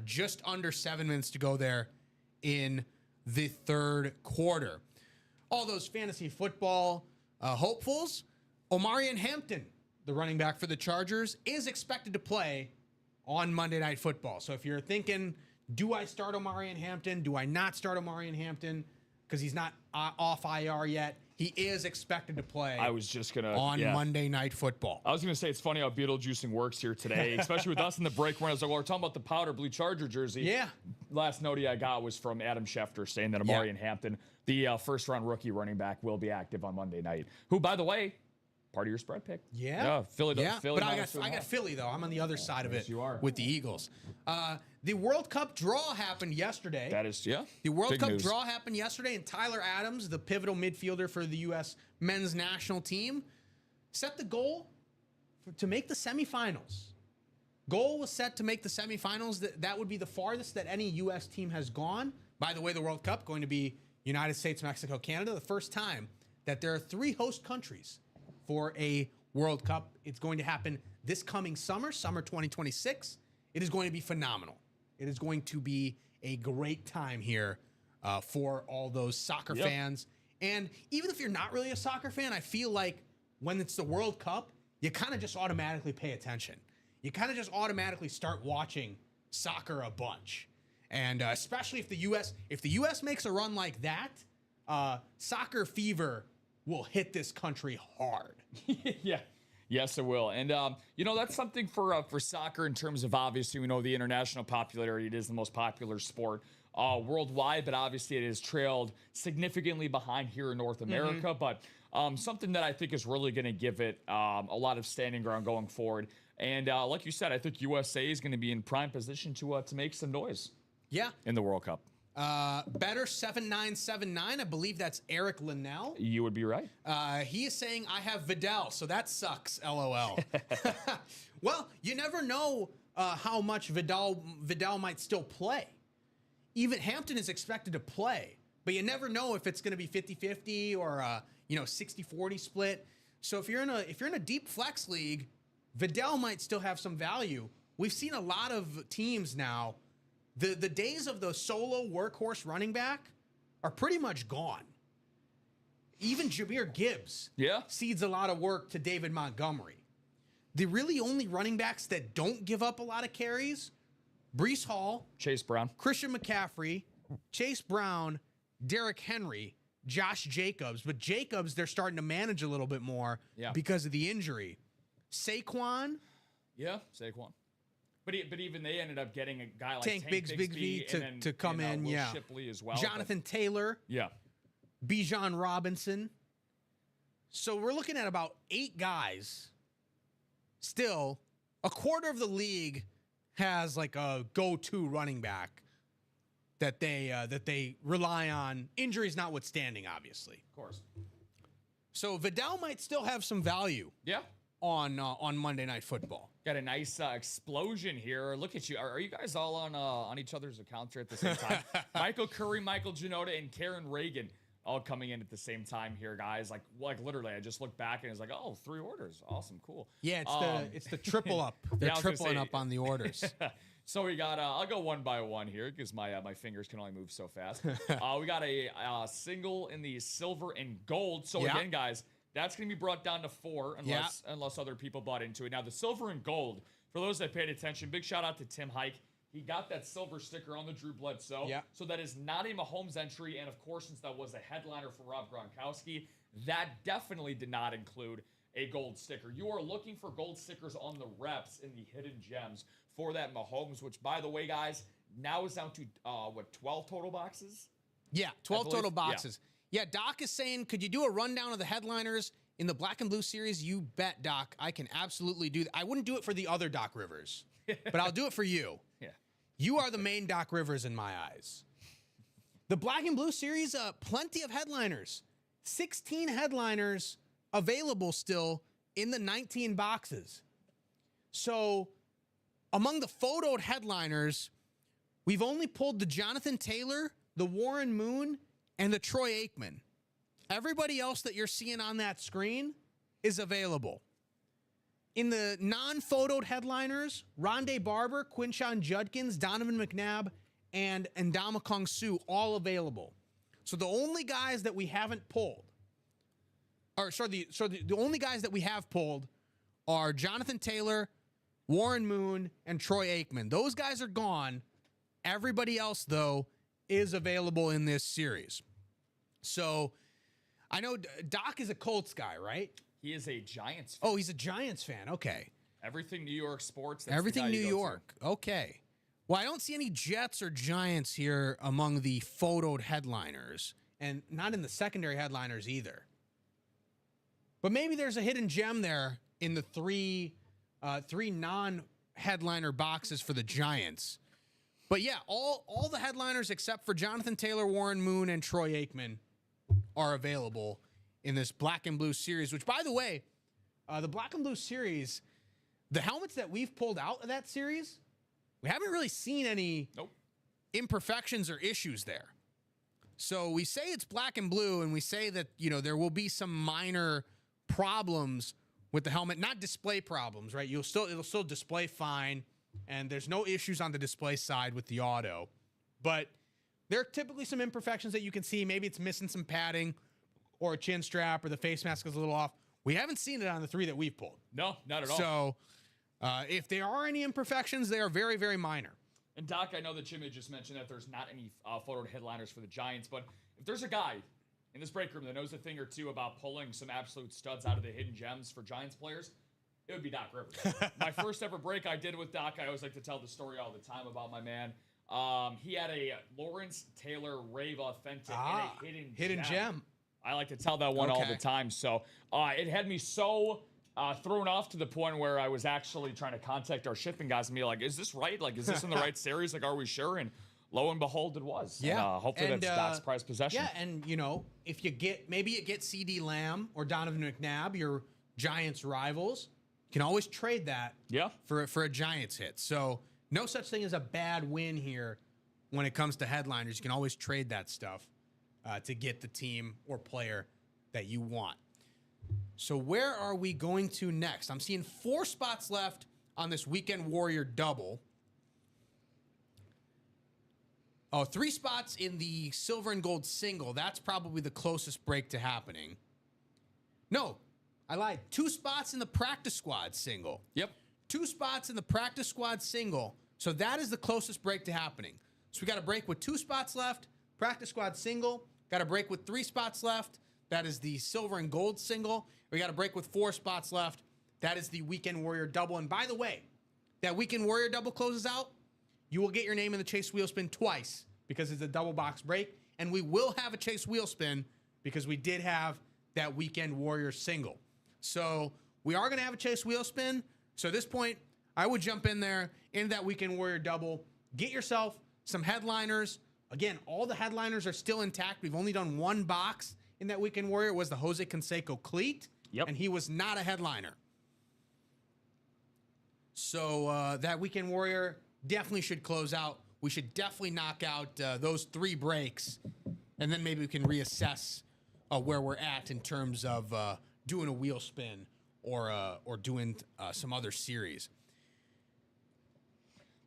Just under 7 minutes to go there in the third quarter. All those fantasy football hopefuls, Omarion Hampton, the running back for the Chargers, is expected to play on Monday Night Football. So if you're thinking, do I start Omarion Hampton? Do I not start Omarion Hampton? Because he's not off IR yet. He is expected to play on Monday Night Football. I was going to say, it's funny how Beetlejuicing works here today, especially with us in the break when I was like, well, we're talking about the powder blue Charger jersey. Yeah. Last note I got was from Adam Schefter saying that Omarion Hampton, the first-round rookie running back, will be active on Monday night. Who, by the way, part of your spread pick. Philly. But I got Philly, though. I'm on the other side of it with the Eagles. The World Cup draw happened yesterday. The World Cup draw happened yesterday, and Tyler Adams, the pivotal midfielder for the U.S. men's national team, set the goal to make the semifinals. Goal was set to make the semifinals. That would be the farthest that any U.S. team has gone. By the way, the World Cup going to be United States, Mexico, Canada, the first time that there are 3 host countries for a World Cup. It's going to happen this coming summer 2026. It is going to be phenomenal. It is going to be a great time here for all those soccer fans. And even if you're not really a soccer fan, I feel like when it's the World Cup, you kind of just automatically pay attention. You kind of just automatically start watching soccer a bunch. And especially if the U.S. makes a run like that, soccer fever will hit this country hard. Yes, it will. And, that's something for soccer in terms of, obviously, we know the international popularity. It is the most popular sport worldwide, but obviously it is trailed significantly behind here in North America. But something that I think is really going to give it a lot of standing ground going forward. And like you said, I think USA is going to be in prime position to make some noise in the World Cup. Better 7979. I believe that's Eric Linnell. You would be right. He is saying I have Vidal, so that sucks. LOL. Well, you never know how much Vidal might still play. Even Hampton is expected to play, but you never know if it's going to be 50-50 or 60-40 split. So if you're in a deep flex league, Vidal might still have some value. We've seen a lot of teams now. The days of the solo workhorse running back are pretty much gone. Even Jahmyr Gibbs cedes a lot of work to David Montgomery. The really only running backs that don't give up a lot of carries, Breece Hall, Chase Brown, Christian McCaffrey, Chase Brown, Derrick Henry, Josh Jacobs. But Jacobs, they're starting to manage a little bit more because of the injury. Saquon. Yeah, Saquon. But even they ended up getting a guy like Tank Bigsby to come in. Will Shipley as well. Jonathan Taylor. Bijan Robinson. So we're looking at about 8 guys. Still, a quarter of the league has like a go-to running back that they rely on, injuries notwithstanding, obviously. Of course. So Vidal might still have some value. On Monday Night Football. Got a nice explosion here. Look at you. Are you guys all on each other's accounts here at the same time? Michael Curry, Michael Janota, and Karen Reagan all coming in at the same time here, guys. Like literally, I just looked back and it's like, 3 orders. Awesome, cool. Yeah, it's the triple up. They're tripling up on the orders. So we got, I'll go one by one here because my fingers can only move so fast. We got a single in the silver and gold. So again, guys, That's going to be brought down to 4 unless other people bought into it. Now, the silver and gold, for those that paid attention, big shout out to Tim Hike. He got that silver sticker on the Drew Bledsoe. Yeah. So that is not a Mahomes entry. And, of course, since that was a headliner for Rob Gronkowski, that definitely did not include a gold sticker. You are looking for gold stickers on the reps in the hidden gems for that Mahomes, which, by the way, guys, now is down to, 12 total boxes? Yeah, 12 total boxes. Yeah, Doc is saying, could you do a rundown of the headliners in the Black and Blue series? You bet, Doc. I can absolutely do that. I wouldn't do it for the other Doc Rivers, but I'll do it for you. Yeah. You are the main Doc Rivers in my eyes. The Black and Blue series, plenty of headliners. 16 headliners available still in the 19 boxes. So among the photoed headliners, we've only pulled the Jonathan Taylor, the Warren Moon, and the Troy Aikman. Everybody else that you're seeing on that screen is available. In the non-photoed headliners, Rondé Barber, Quinshon Judkins, Donovan McNabb, and Ndamukong Suh, all available. So the only guys that we haven't pulled, the only guys that we have pulled are Jonathan Taylor, Warren Moon, and Troy Aikman. Those guys are gone. Everybody else, though, is available in this series. So I know Doc is a Colts guy, right? He is a Giants fan. Oh, he's a Giants fan. Okay. Everything New York sports. That's Everything New York. Okay. Well, I don't see any Jets or Giants here among the photoed headliners, and not in the secondary headliners either. But maybe there's a hidden gem there in the three non-headliner boxes for the Giants. But yeah, all the headliners except for Jonathan Taylor, Warren Moon, and Troy Aikman are available in this Black and Blue series, which, by the way, the Black and Blue series, the helmets that we've pulled out of that series, we haven't really seen any imperfections or issues there. So we say it's black and blue, and we say that, there will be some minor problems with the helmet, not display problems, right? It'll still display fine, and there's no issues on the display side with the auto. But there are typically some imperfections that you can see. Maybe it's missing some padding or a chin strap or the face mask is a little off. We haven't seen it on the 3 that we've pulled. No, not at all. So if there are any imperfections, they are very, very minor. And Doc, I know that Jimmy just mentioned that there's not any photoed headliners for the Giants, but if there's a guy in this break room that knows a thing or two about pulling some absolute studs out of the hidden gems for Giants players, it would be Doc Rivers. My first ever break I did with Doc, I always like to tell the story all the time about my man. He had a Lawrence Taylor Rave Authentic in a hidden gem. I like to tell that one all the time. So it had me so thrown off to the point where I was actually trying to contact our shipping guys and be like, is this right? Like, is this in the right series? Like, are we sure? And lo and behold, it was. Yeah. And, hopefully that's Doc's prized possession. Yeah, and, if you get, maybe you get CD Lamb or Donovan McNabb, your Giants rivals, you can always trade that for a Giants hit. So no such thing as a bad win here when it comes to headliners. You can always trade that stuff to get the team or player that you want. So where are we going to next? I'm seeing 4 spots left on this Weekend Warrior double. 3 spots in the silver and gold single. That's probably the closest break to happening. No, I lied. 2 spots in the practice squad single. Yep. 2 spots in the practice squad single. So that is the closest break to happening. So we got a break with 2 spots left. Practice squad single. Got a break with 3 spots left. That is the silver and gold single. We got a break with 4 spots left. That is the Weekend Warrior double. And by the way, that Weekend Warrior double closes out. You will get your name in the Chase Wheel Spin twice because it's a double box break. And we will have a Chase Wheel Spin because we did have that Weekend Warrior single. So we are going to have a Chase Wheel Spin. So at this point, I would jump in there into that Weekend Warrior double. Get yourself some headliners. Again, all the headliners are still intact. We've only done 1 box in that Weekend Warrior. It was the Jose Canseco cleat. Yep. And he was not a headliner. So that Weekend Warrior definitely should close out. We should definitely knock out those 3 breaks. And then maybe we can reassess where we're at in terms of doing a wheel spin or doing some other series.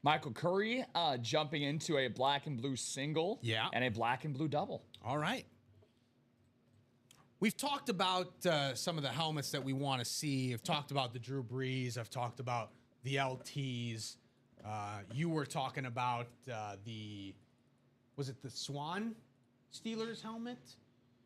Michael Curry jumping into a black and blue single and a black and blue double. All right. we've talked about some of the helmets that we want to see. I've talked about the Drew Brees. I've talked about the LTs. You were talking about was it the Swan Steelers helmet?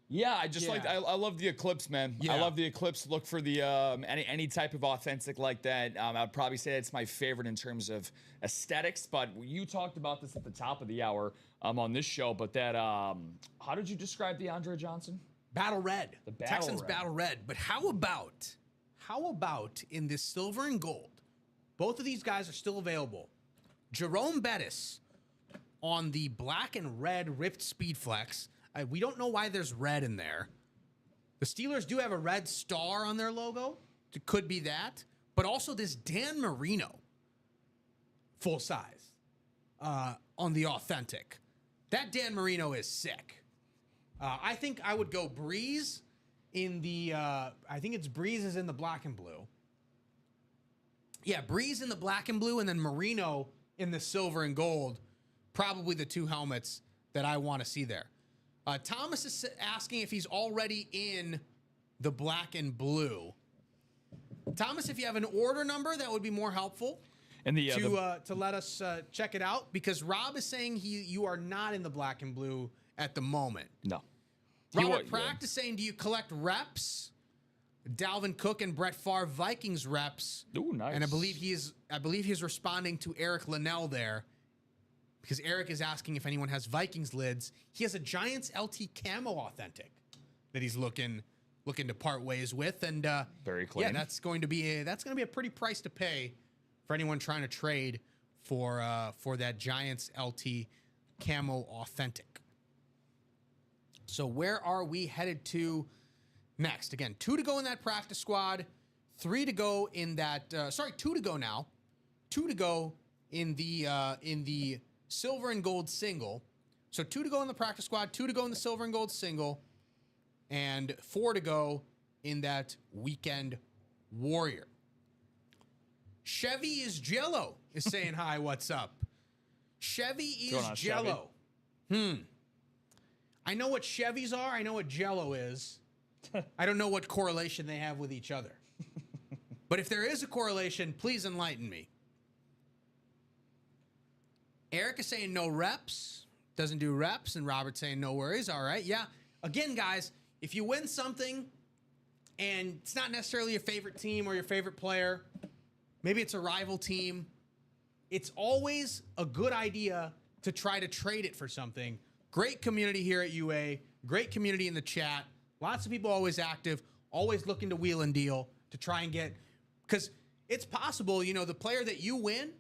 Yeah, I just I love the Eclipse, man. Yeah. I love the Eclipse. Look for the any type of authentic like that. I'd probably say it's my favorite in terms of aesthetics. But you talked about this at the top of the hour on this show. But that how did you describe the Andre Johnson? Battle red. The battle Texans red. battle red. But how about in this silver and gold? Both of these guys are still available. Jerome Bettis on the black and red ripped Speed Flex. We don't know why there's red in there. The Steelers do have a red star on their logo. It could be that. But also this Dan Marino, full size, on the authentic. That Dan Marino is sick. I think I would go Breeze in the, I think it's Breeze is in the black and blue. Yeah, Breeze in the black and blue, and then Marino in the silver and gold. Probably the two helmets that I want to see there. Thomas is asking if he's already in the black and blue. Thomas, if you have an order number, that would be more helpful. And to let us check it out, because Rob is saying you are not in the black and blue at the moment. No. Robert Pract is saying, do you collect reps? Dalvin Cook and Brett Favre Vikings reps. Ooh, nice. And I believe he's responding to Eric Linnell there, because Eric is asking if anyone has Vikings lids. He has a Giants LT camo authentic that he's looking to part ways with, and very clean. Yeah, that's going to be a pretty price to pay for anyone trying to trade for that Giants LT camo authentic. So where are we headed to next? Again, 2 to go in that practice squad, 3 to go in that. 2 to go now. 2 to go in the silver and gold single. So 2 to go in the practice squad, 2 to go in the silver and gold single, and 4 to go in that weekend warrior. Chevy is Jello is saying hi. What's up? Chevy is Jello. I know what Chevys are. I know what Jello is. I don't know what correlation they have with each other. But if there is a correlation, please enlighten me. Eric is saying no reps. Doesn't do reps. And Robert's saying no worries. All right. Yeah. Again, guys, if you win something and it's not necessarily your favorite team or your favorite player, maybe it's a rival team, it's always a good idea to try to trade it for something. Great community here at UA. Great community in the chat. Lots of people always active, always looking to wheel and deal to try and get, because it's possible, the player that you win,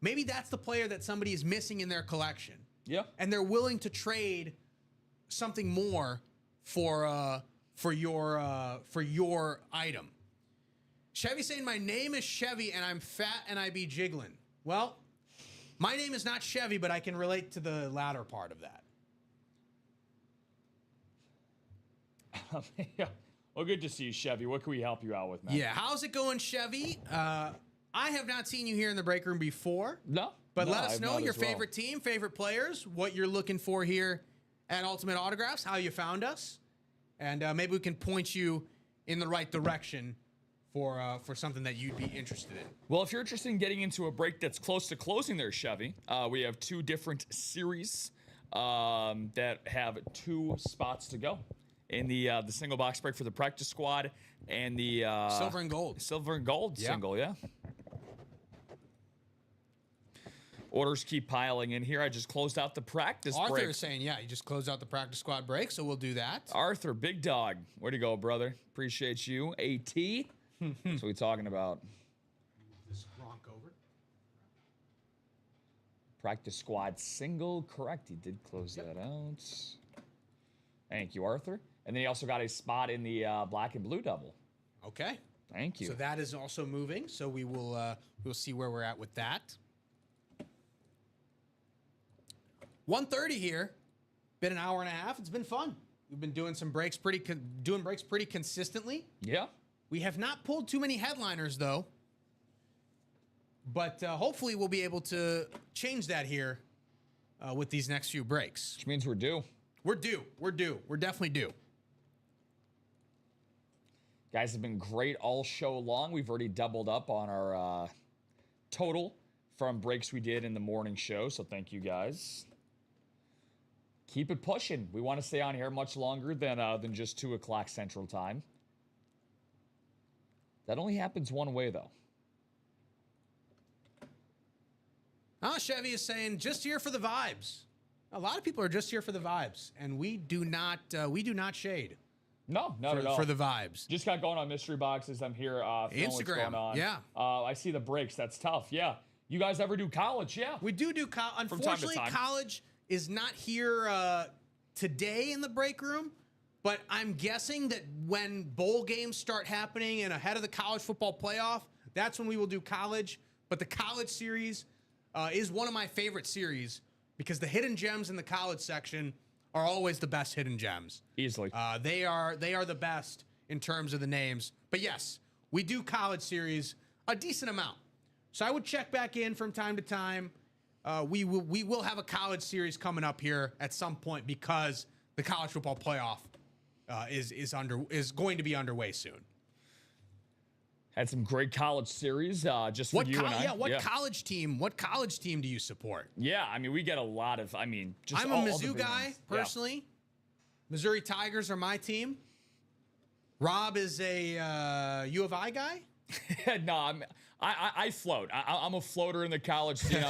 maybe that's the player that somebody is missing in their collection. Yeah. And they're willing to trade something more for your item. Chevy saying, my name is Chevy and I'm fat and I be jiggling. Well, my name is not Chevy, but I can relate to the latter part of that. Well, good to see you, Chevy. What can we help you out with, man? Yeah, how's it going, Chevy? I have not seen you here in the break room before. No. But let us know your favorite team, favorite players, what you're looking for here at Ultimate Autographs, how you found us, and maybe we can point you in the right direction for something that you'd be interested in. Well, if you're interested in getting into a break that's close to closing there, Chevy, we have 2 different series that have 2 spots to go in the single box break for the practice squad and the silver and gold single, yeah. Orders keep piling in here. I just closed out the practice break. Arthur is saying, yeah, you just closed out the practice squad break, so we'll do that. Arthur, big dog. Where'd you go, brother? Appreciate you. AT. That's what we talking about. This Gronk over. Practice squad single. Correct. He did close that out. Thank you, Arthur. And then he also got a spot in the black and blue double. Okay. Thank you. So that is also moving. So we will we'll see where we're at with that. 1:30 here. Been an hour and a half. It's been fun. We've been doing some breaks pretty consistently. Yeah. We have not pulled too many headliners though. But hopefully we'll be able to change that here with these next few breaks. Which means we're due. We're due. We're definitely due. Guys have been great all show long. We've already doubled up on our total from breaks we did in the morning show, so thank you guys. Keep it pushing. We want to stay on here much longer than just 2 o'clock Central Time. That only happens one way, though. Chevy is saying, just here for the vibes. A lot of people are just here for the vibes, and we do not shade. No, not at all. For the vibes. Just got going on mystery boxes. I'm here. Instagram, what's going on. Yeah. I see the breaks. That's tough. Yeah. You guys ever do college? Yeah. We do college. Unfortunately, college is not here today in the break room, but I'm guessing that when bowl games start happening and ahead of the college football playoff, that's when we will do college. But the college series is one of my favorite series because the hidden gems in the college section are always the best hidden gems. Easily. They are the best in terms of the names. But yes, we do college series a decent amount. So I would check back in from time to time. We will have a college series coming up here at some point because the college football playoff is going to be underway soon. Had some great college series just for you and I. Yeah, what college team do you support? Yeah, I mean, we get a lot of, just I'm a Mizzou guy, personally. Yeah. Missouri Tigers are my team. Rob is a U of I guy? No, I float. I'm a floater in the college scene.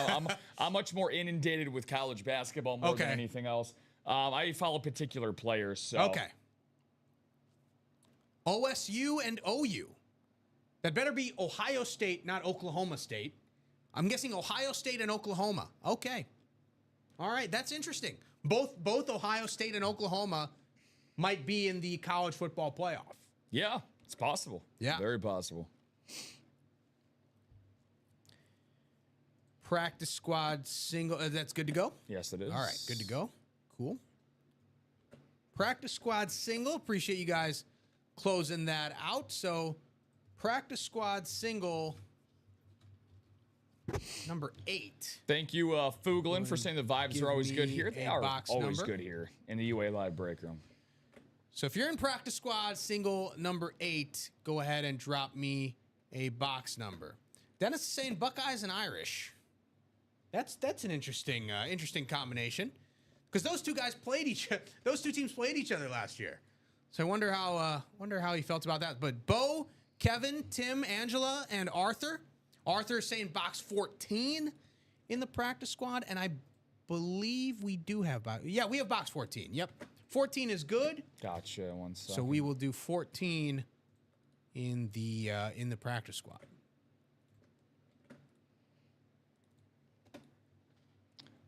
I'm much more inundated with college basketball more than anything else. I follow particular players. So. Okay. OSU and OU. That better be Ohio State, not Oklahoma State. I'm guessing Ohio State and Oklahoma. Okay. All right, that's interesting. Both Ohio State and Oklahoma might be in the college football playoff. Yeah, it's possible. Yeah. Very possible. Practice squad single. That's good to go? Yes, it is. All right, good to go. Cool. Practice squad single. Appreciate you guys closing that out. So, practice squad single number 8. Thank you, Fuglin, for saying the vibes are always good here. They are always good here in the UA Live break room. So if you're in practice squad single number 8, go ahead and drop me a box number. Dennis is saying Buckeyes and Irish. That's an interesting combination because those two teams played each other last year. So I wonder how he felt about that. But Bo, Kevin, Tim, Angela, and Arthur. Arthur is saying box 14 in the practice squad, and I believe we do have box. Yeah, we have box 14. Yep, 14 is good. Gotcha. 1 second. So we will do 14 in the practice squad.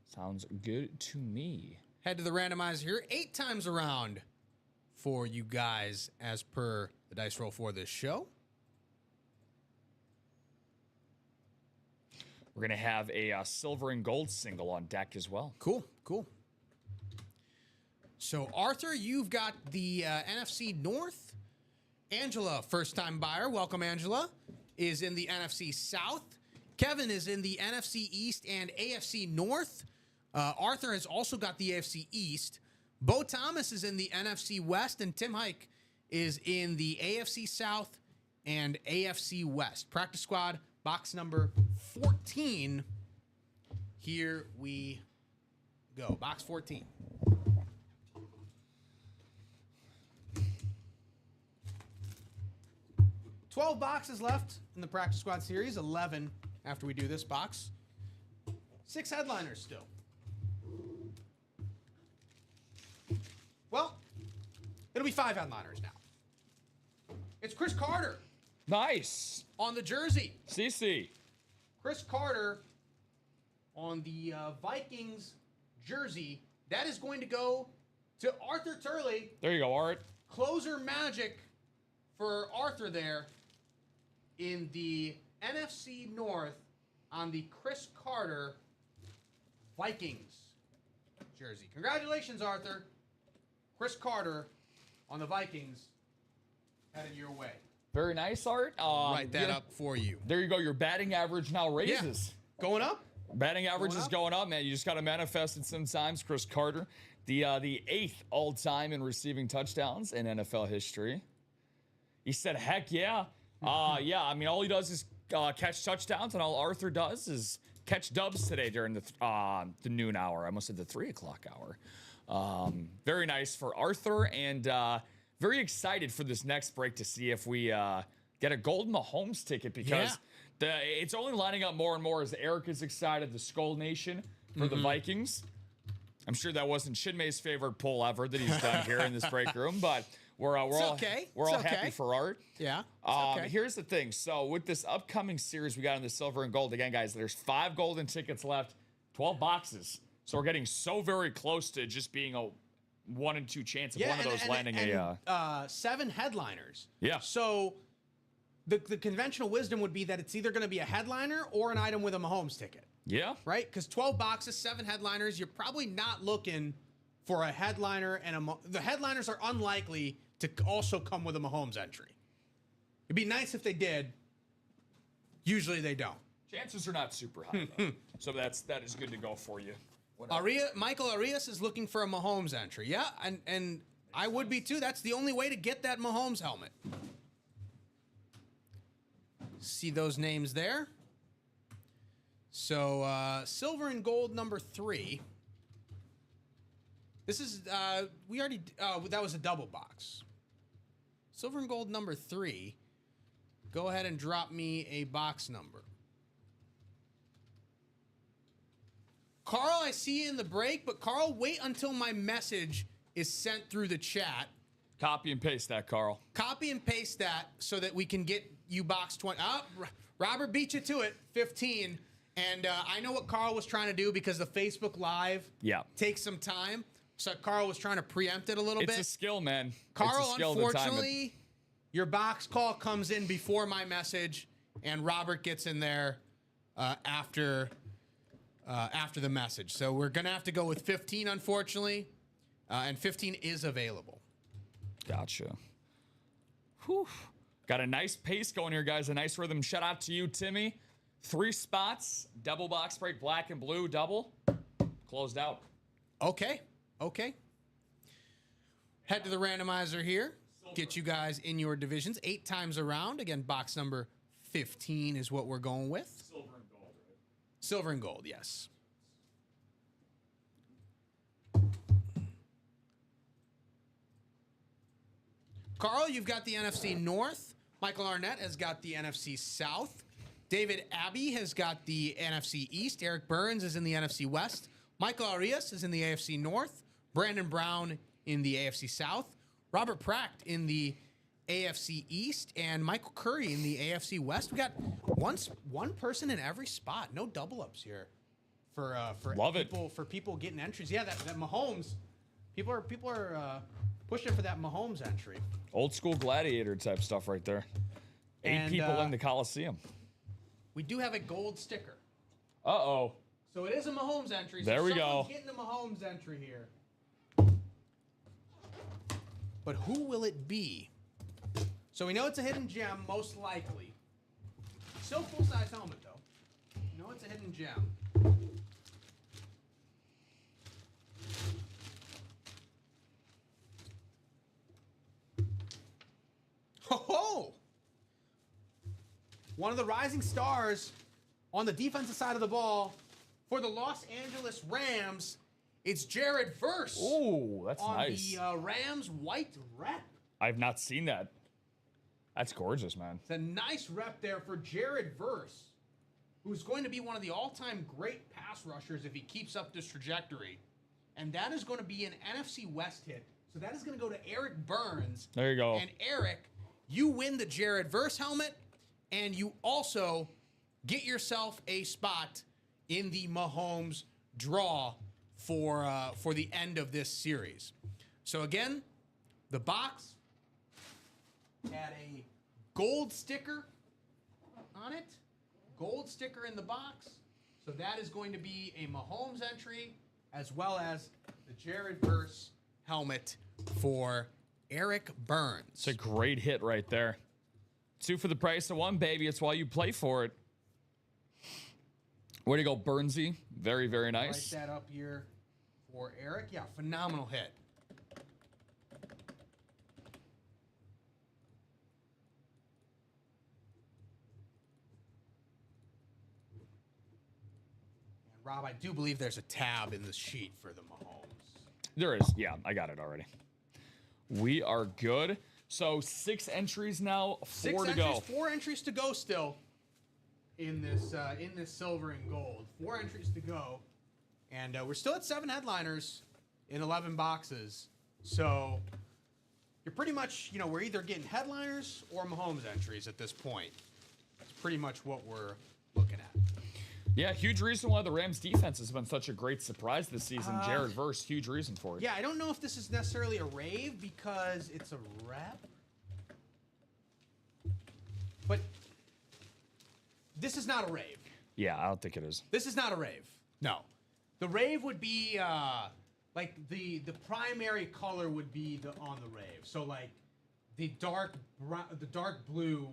Sounds good to me. Head to the randomizer here 8 times around for you guys as per the dice roll for this show. We're going to have a silver and gold single on deck as well. Cool. So, Arthur, you've got the NFC North. Angela, first-time buyer, welcome, Angela, is in the NFC South. Kevin is in the NFC East and AFC North. Arthur has also got the AFC East. Bo Thomas is in the NFC West, and Tim Hike is in the AFC South and AFC West. Practice squad, box number 14. Here we go. Box 14. $12 boxes left in the practice squad series. 11 after we do this box. 6 headliners still. Well, it'll be 5 headliners now. It's Chris Carter. Nice. On the jersey. CC. Chris Carter on the Vikings jersey. That is going to go to Arthur Turley. There you go, Art. Closer magic for Arthur there in the NFC North on the Chris Carter Vikings jersey. Congratulations, Arthur. Chris Carter on the Vikings headed your way. Very nice, Art. Write that up for you. There you go. Your batting average now raises. Yeah. Going up? Batting average is going up, man. You just got to manifest it sometimes. Chris Carter, the 8th all-time in receiving touchdowns in NFL history. He said, heck yeah. Yeah, I mean, all he does is catch touchdowns, and all Arthur does is catch dubs today during the noon hour. I almost said the 3 o'clock hour. Very nice for Arthur, and very excited for this next break to see if we get a gold Mahomes ticket, because it's only lining up more and more as Eric is excited, the Skull Nation for the Vikings. I'm sure that wasn't Shinmei's favorite poll ever that he's done here in this break room, but we're all happy for Art. Yeah. Here's the thing. So with this upcoming series we got in the silver and gold, again, guys, there's 5 golden tickets left, 12 boxes. So we're getting so very close to just being a 1 in 2 chance of one of those landing 7 headliners. Yeah. So the conventional wisdom would be that it's either going to be a headliner or an item with a Mahomes ticket. Yeah. Right? Because 12 boxes, 7 headliners, you're probably not looking for a headliner, and the headliners are unlikely to also come with a Mahomes entry. It'd be nice if they did. Usually they don't. Chances are not super high, though. So that is good to go for you. Michael Arias is looking for a Mahomes entry. Yeah, and I would be too. That's the only way to get that Mahomes helmet. See those names there? So silver and gold number 3. This is we already that was a double box. Silver and gold number 3. Go ahead and drop me a box number. Carl, I see you in the break, but Carl, wait until my message is sent through the chat. Copy and paste that, Carl. Copy and paste that so that we can get you box 20. Robert beat you to it, 15. And I know what Carl was trying to do because the Facebook Live takes some time. So Carl was trying to preempt it a little bit. It's a skill, man. Carl, unfortunately, your box call comes in before my message, and Robert gets in there after the message. So we're going to have to go with 15, unfortunately. And 15 is available. Gotcha. Whew. Got a nice pace going here, guys. A nice rhythm. Shout out to you, Timmy. 3 spots. Double box break. Black and blue. Double. Closed out. Okay. Head to the randomizer here. Get you guys in your divisions 8 times around. Again, box number 15 is what we're going with. Silver and gold, right? Silver and gold, yes. Carl, you've got the NFC North. Michael Arnett has got the NFC South. David Abbey has got the NFC East. Eric Burns is in the NFC West. Michael Arias is in the AFC North. Brandon Brown in the AFC South. Robert Pracht in the AFC East. And Michael Curry in the AFC West. We got one person in every spot. No double ups here for people getting entries. Yeah, that Mahomes. People are pushing for that Mahomes entry. Old school gladiator type stuff right there. 8 people in the Coliseum. We do have a gold sticker. Uh-oh. So it is a Mahomes entry. There we go. Getting a Mahomes entry here. But who will it be? So we know it's a hidden gem, most likely. Still full-size helmet, though. You know it's a hidden gem. Ho-ho! One of the rising stars on the defensive side of the ball for the Los Angeles Rams, it's Jared Verse. Ooh, that's nice. On the Rams white rep. I've not seen that. That's gorgeous, man. It's a nice rep there for Jared Verse, who's going to be one of the all-time great pass rushers if he keeps up this trajectory. And that is going to be an NFC West hit. So that is going to go to Eric Burns. There you go. And Eric, you win the Jared Verse helmet, and you also get yourself a spot in the Mahomes draw for the end of this series. So again, the box had a gold sticker on it. Gold sticker in the box. So that is going to be a Mahomes entry as well as the Jared Verse helmet for Eric Burns. It's a great hit right there. 2 for the price of 1, baby. It's why you play for it. Way to go, Burnsy. Very, very nice. Write that up here for Eric. Yeah, phenomenal hit. Rob, I do believe there's a tab in the sheet for the Mahomes. There is. Yeah, I got it already. We are good. So 6 entries now, 4 to go. 4 entries to go still in this silver and gold. 4 entries to go. And we're still at 7 headliners in 11 boxes. So you're pretty much, we're either getting headliners or Mahomes entries at this point. That's pretty much what we're looking at. Yeah, huge reason why the Rams defense has been such a great surprise this season. Jared Verse, huge reason for it. Yeah, I don't know if this is necessarily a rave because it's a rep. But this is not a rave. Yeah, I don't think it is. This is not a rave. No. The rave would be like the primary color would be on the rave. So like the dark blue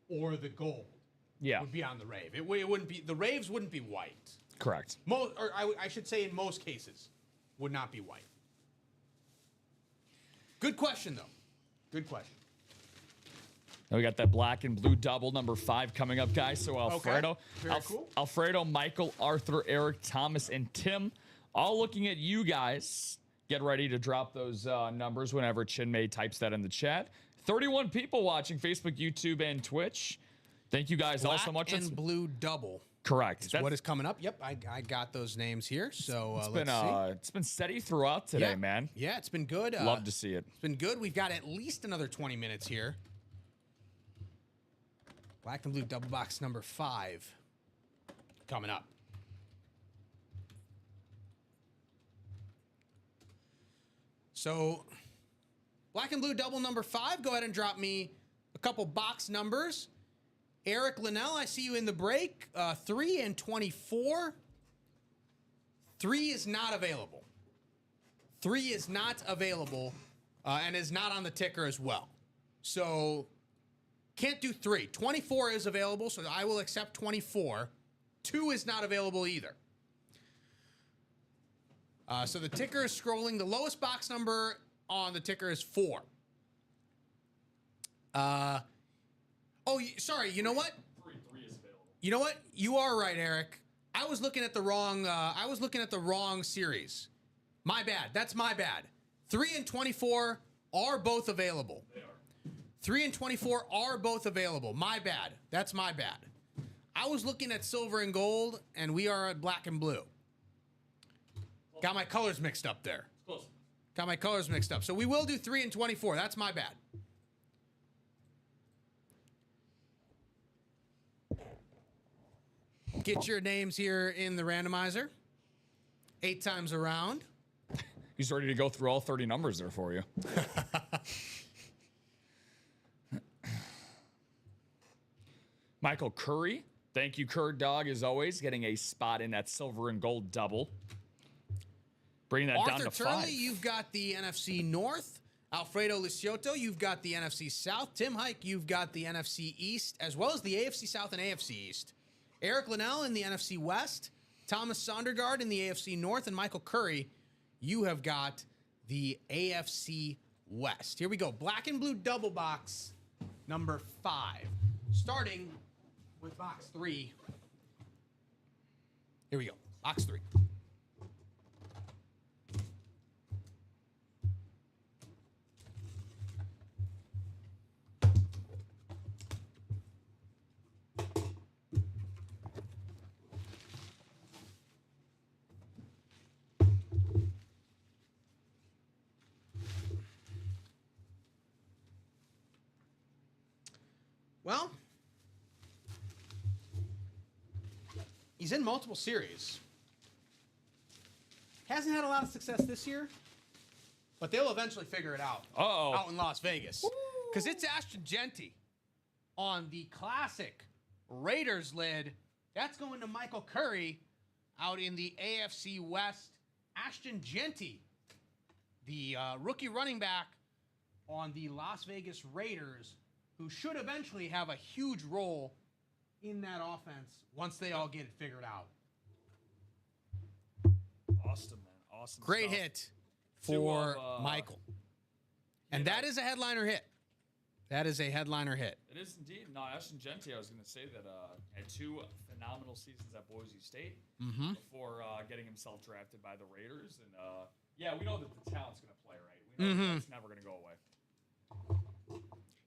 or the gold. Yeah. Would be on the rave. It wouldn't be, the raves wouldn't be white. Correct. I should say in most cases, would not be white. Good question, though. Good question. Now we got that black and blue double, number 5 coming up, guys. So Alfredo, Very cool. Alfredo, Michael, Arthur, Eric, Thomas, and Tim, all looking at you guys. Get ready to drop those numbers whenever Chinmay types that in the chat. 31 people watching Facebook, YouTube, and Twitch. Thank you guys all so much. Black and blue double. Correct. That's what is coming up. Yep, I got those names here. So let's see. It's been steady throughout today, man. Yeah, it's been good. Love to see it. It's been good. We've got at least another 20 minutes here. Black and blue double box number 5 coming up. So, black and blue double number 5. Go ahead and drop me a couple box numbers. Eric Linnell, I see you in the break. 3 and 24. 3 is not available. 3 is not available and is not on the ticker as well. So, can't do 3. 24 is available, so I will accept 24. 2 is not available either. So the ticker is scrolling. The lowest box number on the ticker is 4. Sorry. You know what? 3 is available. You know what? You are right, Eric. I was looking at the wrong series. My bad. That's my bad. 3 and 24 are both available. They are. 3 and 24 are both available. My bad. That's my bad. I was looking at silver and gold, and we are at black and blue. Got my colors mixed up there. Close. Got my colors mixed up. So we will do 3 and 24. That's my bad. Get your names here in the randomizer. 8 times around. He's ready to go through all 30 numbers there for you. Michael Curry. Thank you, Curd Dog, as always, getting a spot in that silver and gold double. Bringing that down to Arthur 5. Turley, you've got the NFC North. Alfredo Lisiotto, you've got the NFC South. Tim Hike, you've got the NFC East, as well as the AFC South and AFC East. Eric Linnell in the NFC West. Thomas Sondergaard in the AFC North. And Michael Curry, you have got the AFC West. Here we go. Black and blue double box number 5. Starting with box 3. Here we go. Box 3. Well, he's in multiple series. Hasn't had a lot of success this year, but they'll eventually figure it out. Uh-oh. Out in Las Vegas. Because it's Ashton Genty on the classic Raiders lid. That's going to Michael Curry out in the AFC West. Ashton Genty, the rookie running back on the Las Vegas Raiders, who should eventually have a huge role in that offense once they all get it figured out. Awesome, man. Awesome. Great stuff. hit for Michael. And that is a headliner hit. That is a headliner hit. It is indeed. No, Ashton Genty, I was going to say that had 2 phenomenal seasons at Boise State before getting himself drafted by the Raiders. And yeah, we know that the talent's going to play, right? We know that's never going to go away.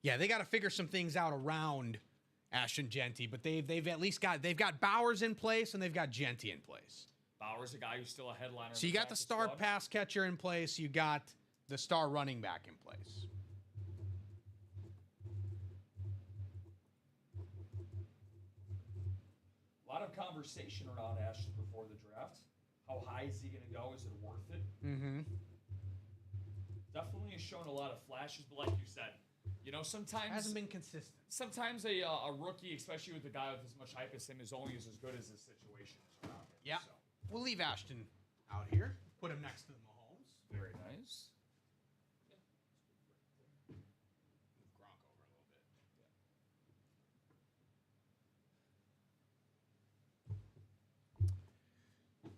Yeah, they got to figure some things out around Ashton Genty, but they've at least got Bowers in place and they've got Genty in place. Bowers, a guy who's still a headliner. So you got the star pass catcher in place. You got the star running back in place. A lot of conversation around Ashton before the draft. How high is he going to go? Is it worth it? Definitely has shown a lot of flashes, but like you said, sometimes Hasn't been consistent. Sometimes a rookie, especially with a guy with as much hype as him, is only as good as his situation is around him. Yeah. So. We'll leave Ashton out here. Put him next to the Mahomes. Very nice. Move Gronk over a little bit.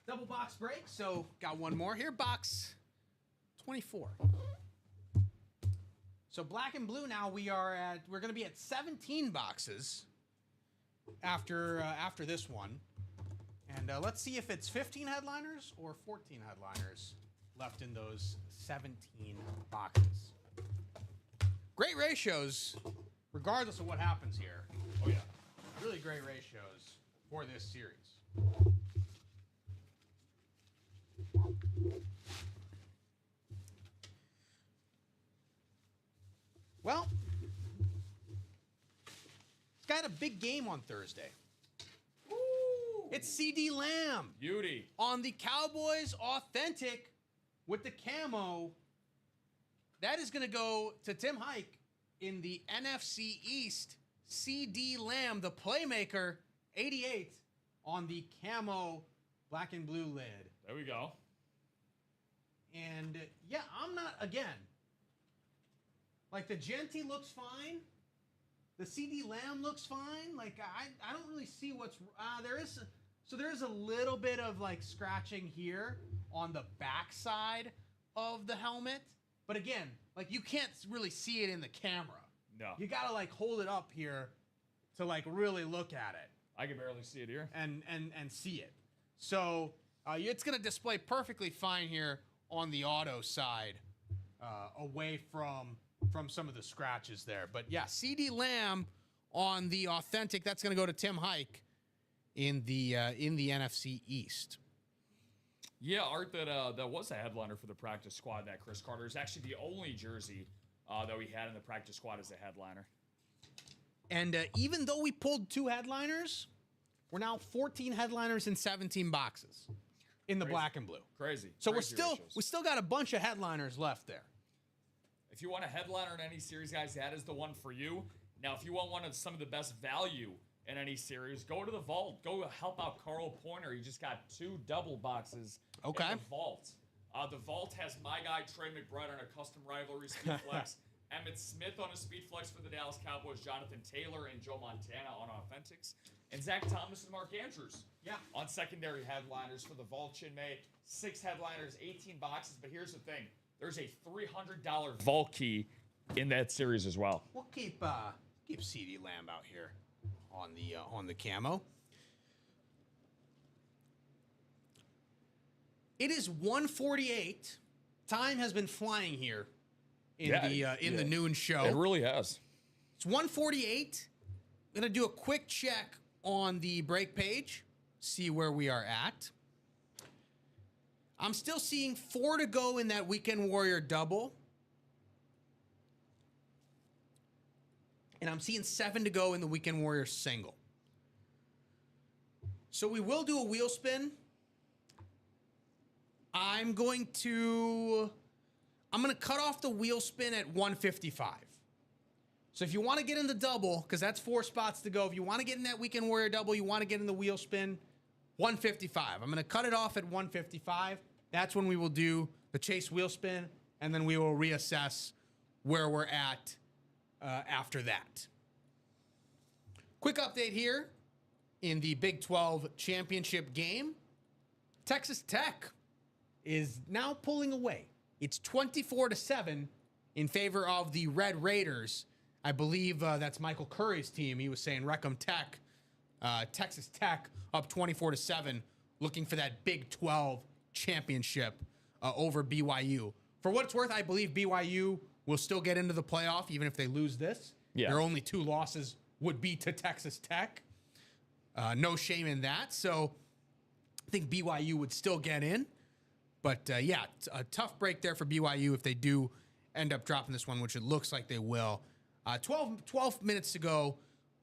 Double box break. So got one more here. Box 24. So black and blue now we're going to be at 17 boxes after this one. And let's see if it's 15 headliners or 14 headliners left in those 17 boxes. Great ratios, regardless of what happens here. Oh, yeah. Really great ratios for this series. Well, it's got a big game on Thursday. It's CD Lamb. Beauty. On the Cowboys Authentic with the camo. That is going to go to Tim Hike in the NFC East. CD Lamb, the playmaker, 88 on the camo black and blue lid. There we go. And yeah, I'm not, again, like the Genty looks fine. The CD Lamb looks fine. Like I don't really see what's there is a little bit of like scratching here on the backside of the helmet, but again, like you can't really see it in the camera. No, you gotta like hold it up here to like really look at it. I can barely see it here. And see it. So it's gonna display perfectly fine here on the auto side, away from some of the scratches there. But yeah, CD Lamb on the Authentic. That's going to go to Tim Hike in the NFC East. Yeah, Art, that was a headliner for the practice squad. That Chris Carter is actually the only jersey that we had in the practice squad as a headliner. And even though we pulled 2 headliners, we're now 14 headliners in 17 boxes in the black and blue. Crazy. So Crazy we still got a bunch of headliners left there. If you want a headliner in any series, guys, that is the one for you. Now, if you want one of some of the best value in any series, go to the vault. Go help out Carl Pointer. He just got 2 double boxes in the vault. The vault has my guy Trey McBride on a custom rivalry speed flex, Emmitt Smith on a speed flex for the Dallas Cowboys, Jonathan Taylor and Joe Montana on Authentics, and Zach Thomas and Mark Andrews on secondary headliners for the vault. Chin May, 6 headliners, 18 boxes. But here's the thing. There's a $300 vault key in that series as well. We'll keep CD Lamb out here on the camo. It is 1:48. Time has been flying here in the noon show. It really has. It's 1:48. I'm gonna do a quick check on the break page, see where we are at. I'm still seeing 4 to go in that Weekend Warrior double. And I'm seeing 7 to go in the Weekend Warrior single. So we will do a wheel spin. I'm going to cut off the wheel spin at 155. So if you want to get in the double, because that's 4 spots to go, if you want to get in that Weekend Warrior double, you want to get in the wheel spin, 155. I'm going to cut it off at 155. That's when we will do the chase wheel spin, and then we will reassess where we're at after that. Quick update here in the Big 12 championship game. Texas Tech is now pulling away. It's 24-7 in favor of the Red Raiders. I believe that's Michael Curry's team. He was saying Wreckham Tech Texas Tech up 24-7, looking for that Big 12 championship over BYU. For what it's worth, I believe BYU will still get into the playoff even if they lose this. Yeah. Their only 2 losses would be to Texas Tech. No shame in that. So I think BYU would still get in. But yeah, it's a tough break there for BYU if they do end up dropping this one, which it looks like they will. 12 minutes to go,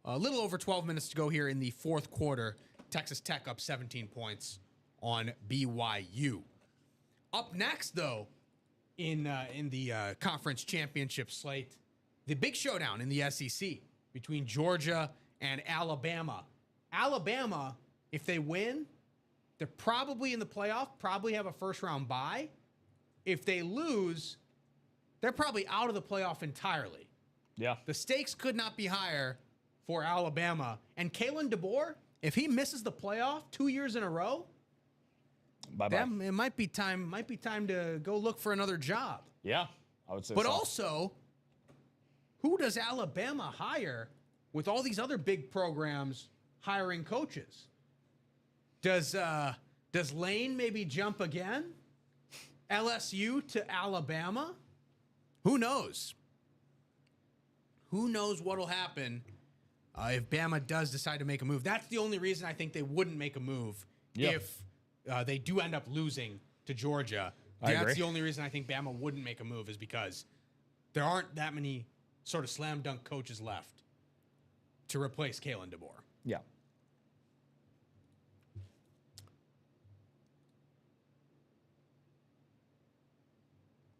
a little over 12 minutes to go here in the fourth quarter. Texas Tech up 17 points on BYU. Up next, though, in the conference championship slate, the big showdown in the SEC between Georgia and Alabama. Alabama, if they win, they're probably in the playoff, probably have a first-round bye. If they lose, they're probably out of the playoff entirely. Yeah. The stakes could not be higher for Alabama. And Kalen DeBoer, if he misses the playoff 2 years in a row, Bye-bye. it might be time to go look for another job. Yeah, I would say But so. also, who does Alabama hire with all these other big programs hiring coaches? Does Lane maybe jump again? LSU to Alabama? Who knows? Who knows what'll happen if Bama does decide to make a move? That's the only reason I think they wouldn't make a move if they do end up losing to Georgia. I That's agree. the only reason I think Bama wouldn't make a move is because there aren't that many sort of slam dunk coaches left to replace Kalen DeBoer. Yeah.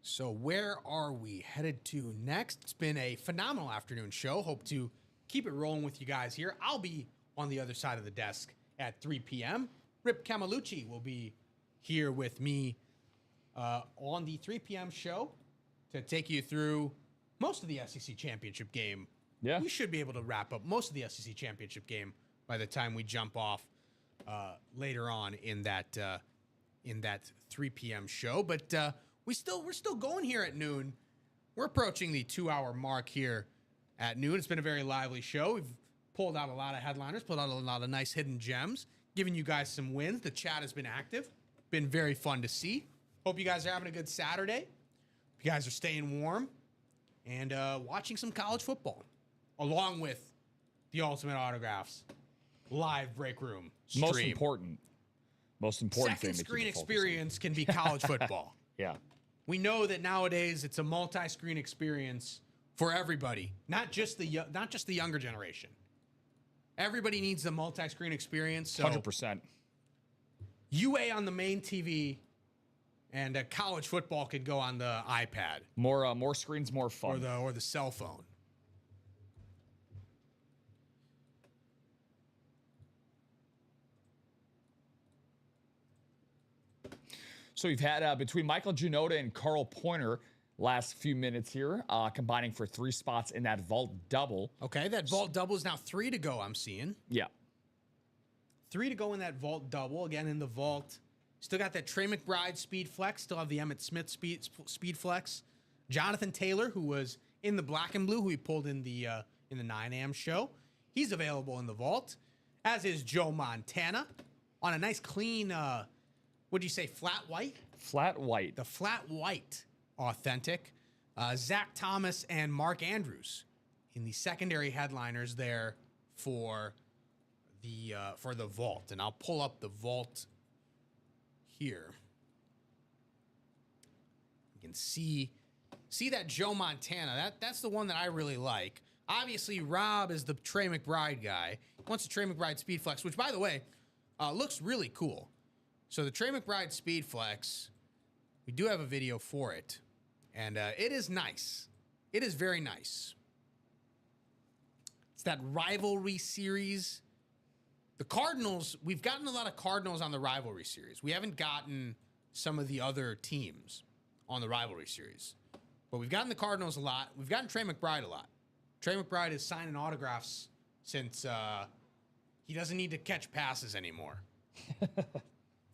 So where are we headed to next? It's been a phenomenal afternoon show. Hope to keep it rolling with you guys here. I'll be on the other side of the desk at 3 p.m. Rip Camalucci will be here with me on the 3 p.m. show to take you through most of the SEC championship game. Yeah. We should be able to wrap up most of the SEC championship game by the time we jump off later on in that 3 p.m. show. But we're still going here at noon. We're approaching the 2-hour mark here at noon. It's been a very lively show. We've pulled out a lot of headliners, pulled out a lot of nice hidden gems, giving you guys some wins. The chat has been active. Been very fun to see. Hope you guys are having a good Saturday. Hope you guys are staying warm and watching some college football, along with the Ultimate Autographs live break room stream. Most important thing. Second to keep screen it focused on. experience can be college football. Yeah. We know that nowadays it's a multi-screen experience for everybody, not just the younger generation. Everybody needs the multi-screen experience. So 100%. UA on the main TV and college football could go on the iPad More screens, more fun. or the cell phone. So we've had between Michael Giannotta and Carl Pointer last few minutes here, combining for 3 spots in that vault double. Okay, that vault double is now 3 to go, I'm seeing. Yeah. 3 to go in that vault double. Again, in the vault. Still got that Trey McBride speed flex. Still have the Emmitt Smith speed flex. Jonathan Taylor, who was in the black and blue, who we pulled in the 9 a.m. show. He's available in the vault, as is Joe Montana on a nice clean, what'd you say, flat white? Flat white. The flat white authentic. Zach Thomas and Mark Andrews in the secondary headliners there for the vault. And I'll pull up the vault here. You can see that Joe Montana. That's the one that I really like. Obviously, Rob is the Trey McBride guy. He wants a Trey McBride Speed Flex, which, by the way, looks really cool. So the Trey McBride Speed Flex, we do have a video for it, and it is nice. It is very nice. It's that rivalry series. The Cardinals, we've gotten a lot of Cardinals on the rivalry series. We haven't gotten some of the other teams on the rivalry series. But we've gotten the Cardinals a lot. We've gotten Trey McBride a lot. Trey McBride is signing autographs since he doesn't need to catch passes anymore.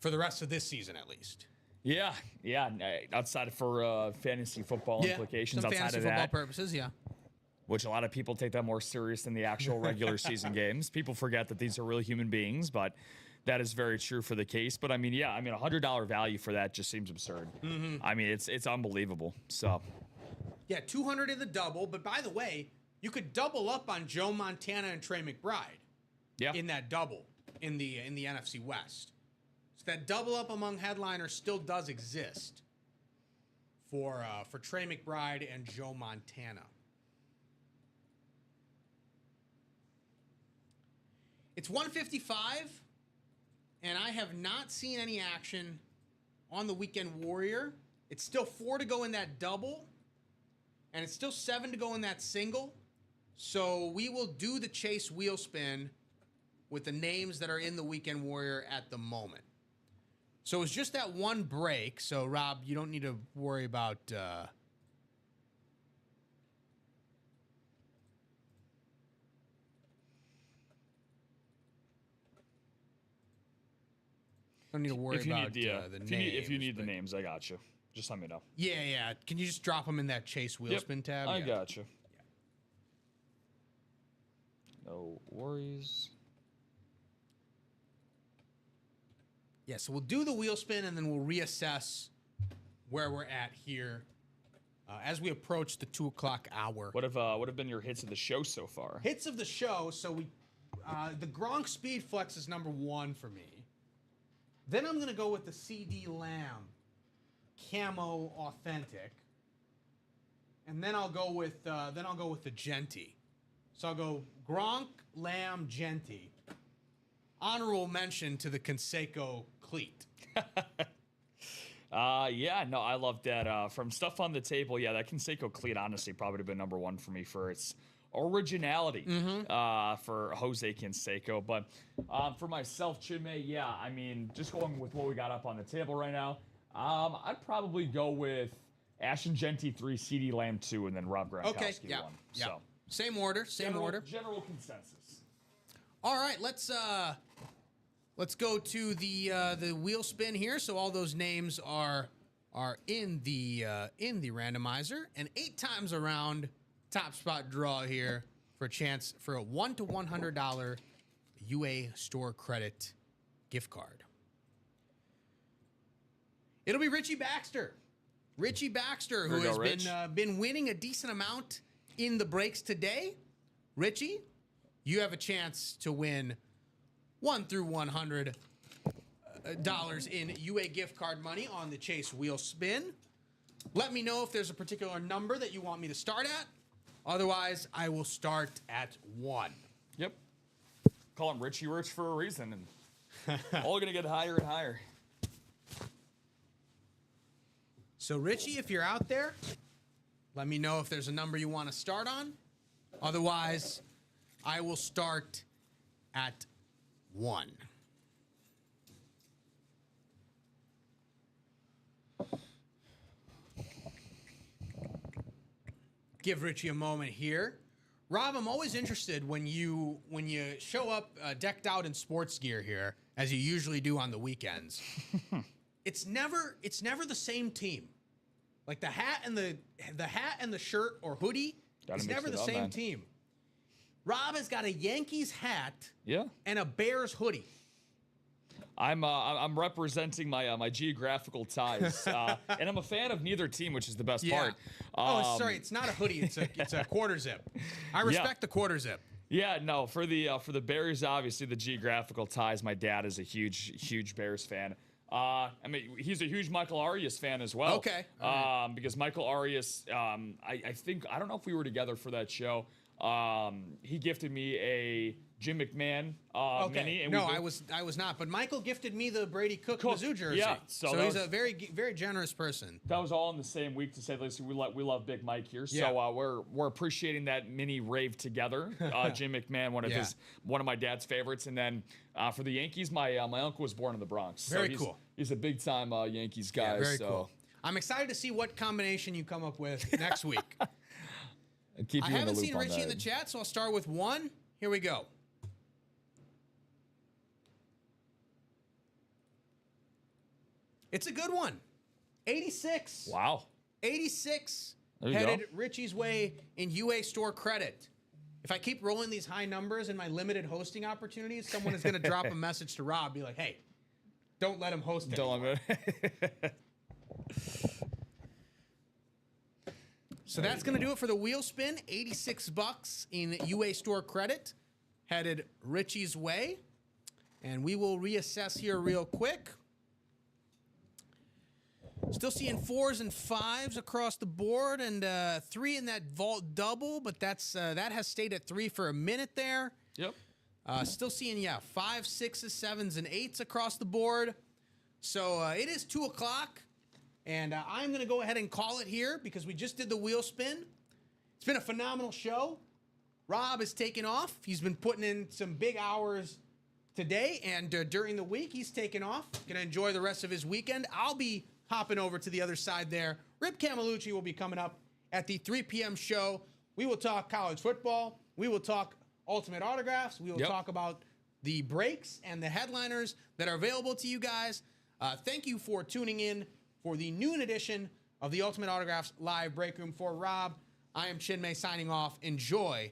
For the rest of this season, at least. Yeah. Outside of for fantasy football implications, some outside fantasy of football that, purposes, yeah. which a lot of people take that more serious than the actual regular season games. People forget that these are real human beings, but that is very true for the case. But I mean, yeah, I mean, $100 value for that just seems absurd. I mean, it's unbelievable. So, yeah, 200 in the double. But by the way, you could double up on Joe Montana and Trey McBride. Yeah. In that double in the NFC West. So that double up among headliners still does exist for Trey McBride and Joe Montana. It's 155, and I have not seen any action on the Weekend Warrior. It's still 4 to go in that double, and it's still 7 to go in that single. So we will do the chase wheel spin with the names that are in the Weekend Warrior at the moment. So it's just that one break. So, Rob, you don't need to worry about... don't need to worry about the names. If you need the names, I got you. Just let me know. Yeah. Can you just drop them in that chase wheel spin tab? I got you. No worries. Yeah, so we'll do the wheel spin, and then we'll reassess where we're at here as we approach the 2 o'clock hour. What have been your hits of the show so far? Hits of the show. So the Gronk Speed Flex is number 1 for me. Then I'm gonna go with the CD Lamb Camo Authentic, and then I'll go with the Genty. So I'll go Gronk, Lamb, Genty. Honorable mention to the Canseco cleat. Yeah, no, I love that. From stuff on the table, yeah, that Canseco cleat honestly probably would have been number 1 for me for its originality for Jose Canseco. But for myself, Chinmay, yeah, I mean, just going with what we got up on the table right now, I'd probably go with Ashton Genty 3, CD Lamb 2, and then Rob Gronkowski 1. Yeah. So Same order. General consensus. All right, let's go to the wheel spin here. So all those names are in the randomizer, and 8 times around, top spot draw here for a chance for a $1 to $100 UA store credit gift card. It'll be Richie Baxter. Richie Baxter, who has been winning a decent amount in the breaks today. Richie, you have a chance to win $1 through $100 in UA gift card money on the Chase Wheel Spin. Let me know if there's a particular number that you want me to start at. Otherwise, I will start at 1. Yep. Call him Richie Rich for a reason, and all going to get higher and higher. So, Richie, if you're out there, let me know if there's a number you want to start on. Otherwise, I will start at 1. Give Richie a moment here. Rob, I'm always interested when you show up decked out in sports gear here, as you usually do on the weekends. It's never the same team. Like the hat and the shirt or hoodie, it's never the same team. Rob has got a Yankees hat, and a Bears hoodie. I'm representing my geographical ties, and I'm a fan of neither team, which is the best part. Sorry, it's not a hoodie; it's a quarter zip. I respect the quarter zip. Yeah, no, for the Bears, obviously the geographical ties. My dad is a huge Bears fan. I mean, he's a huge Michael Arias fan as well. Okay. Because Michael Arias, I think, I don't know if we were together for that show. He gifted me a Jim McMahon mini. And no, I was not. But Michael gifted me the Brady Cook Mizzou jersey. Yeah, so he's a very generous person. That was all in the same week, to say the least. We love Big Mike here. So we're appreciating that mini rave together. Jim McMahon, one of my dad's favorites. And then for the Yankees, my uncle was born in the Bronx. Very cool. He's a big time Yankees guy. Yeah, very cool. I'm excited to see what combination you come up with next week. I haven't seen Richie in the chat, so I'll start with 1. Here we go. It's a good one. 86. Wow. 86 There you headed go. Richie's way in UA Store credit. If I keep rolling these high numbers in my limited hosting opportunities, someone is going to drop a message to Rob, be like, hey, don't let him host it. Don't let me. So that's going to do it for the wheel spin. $86 in UA Store credit. Headed Richie's way. And we will reassess here real quick. Still seeing 4s and 5s across the board, and 3 in that vault double, but that has stayed at 3 for a minute there. Yep. Still seeing 5s, 6s, 7s, and 8s across the board. So it is 2 o'clock, and I'm going to go ahead and call it here because we just did the wheel spin. It's been a phenomenal show. Rob is taking off. He's been putting in some big hours today, and during the week, he's taking off. Going to enjoy the rest of his weekend. I'll be hopping over to the other side there. Rip Camelucci will be coming up at the 3 p.m. show. We will talk college football. We will talk Ultimate Autographs. We will talk about the breaks and the headliners that are available to you guys. Thank you for tuning in for the noon edition of the Ultimate Autographs live break room. For Rob, I am Chinmay signing off. Enjoy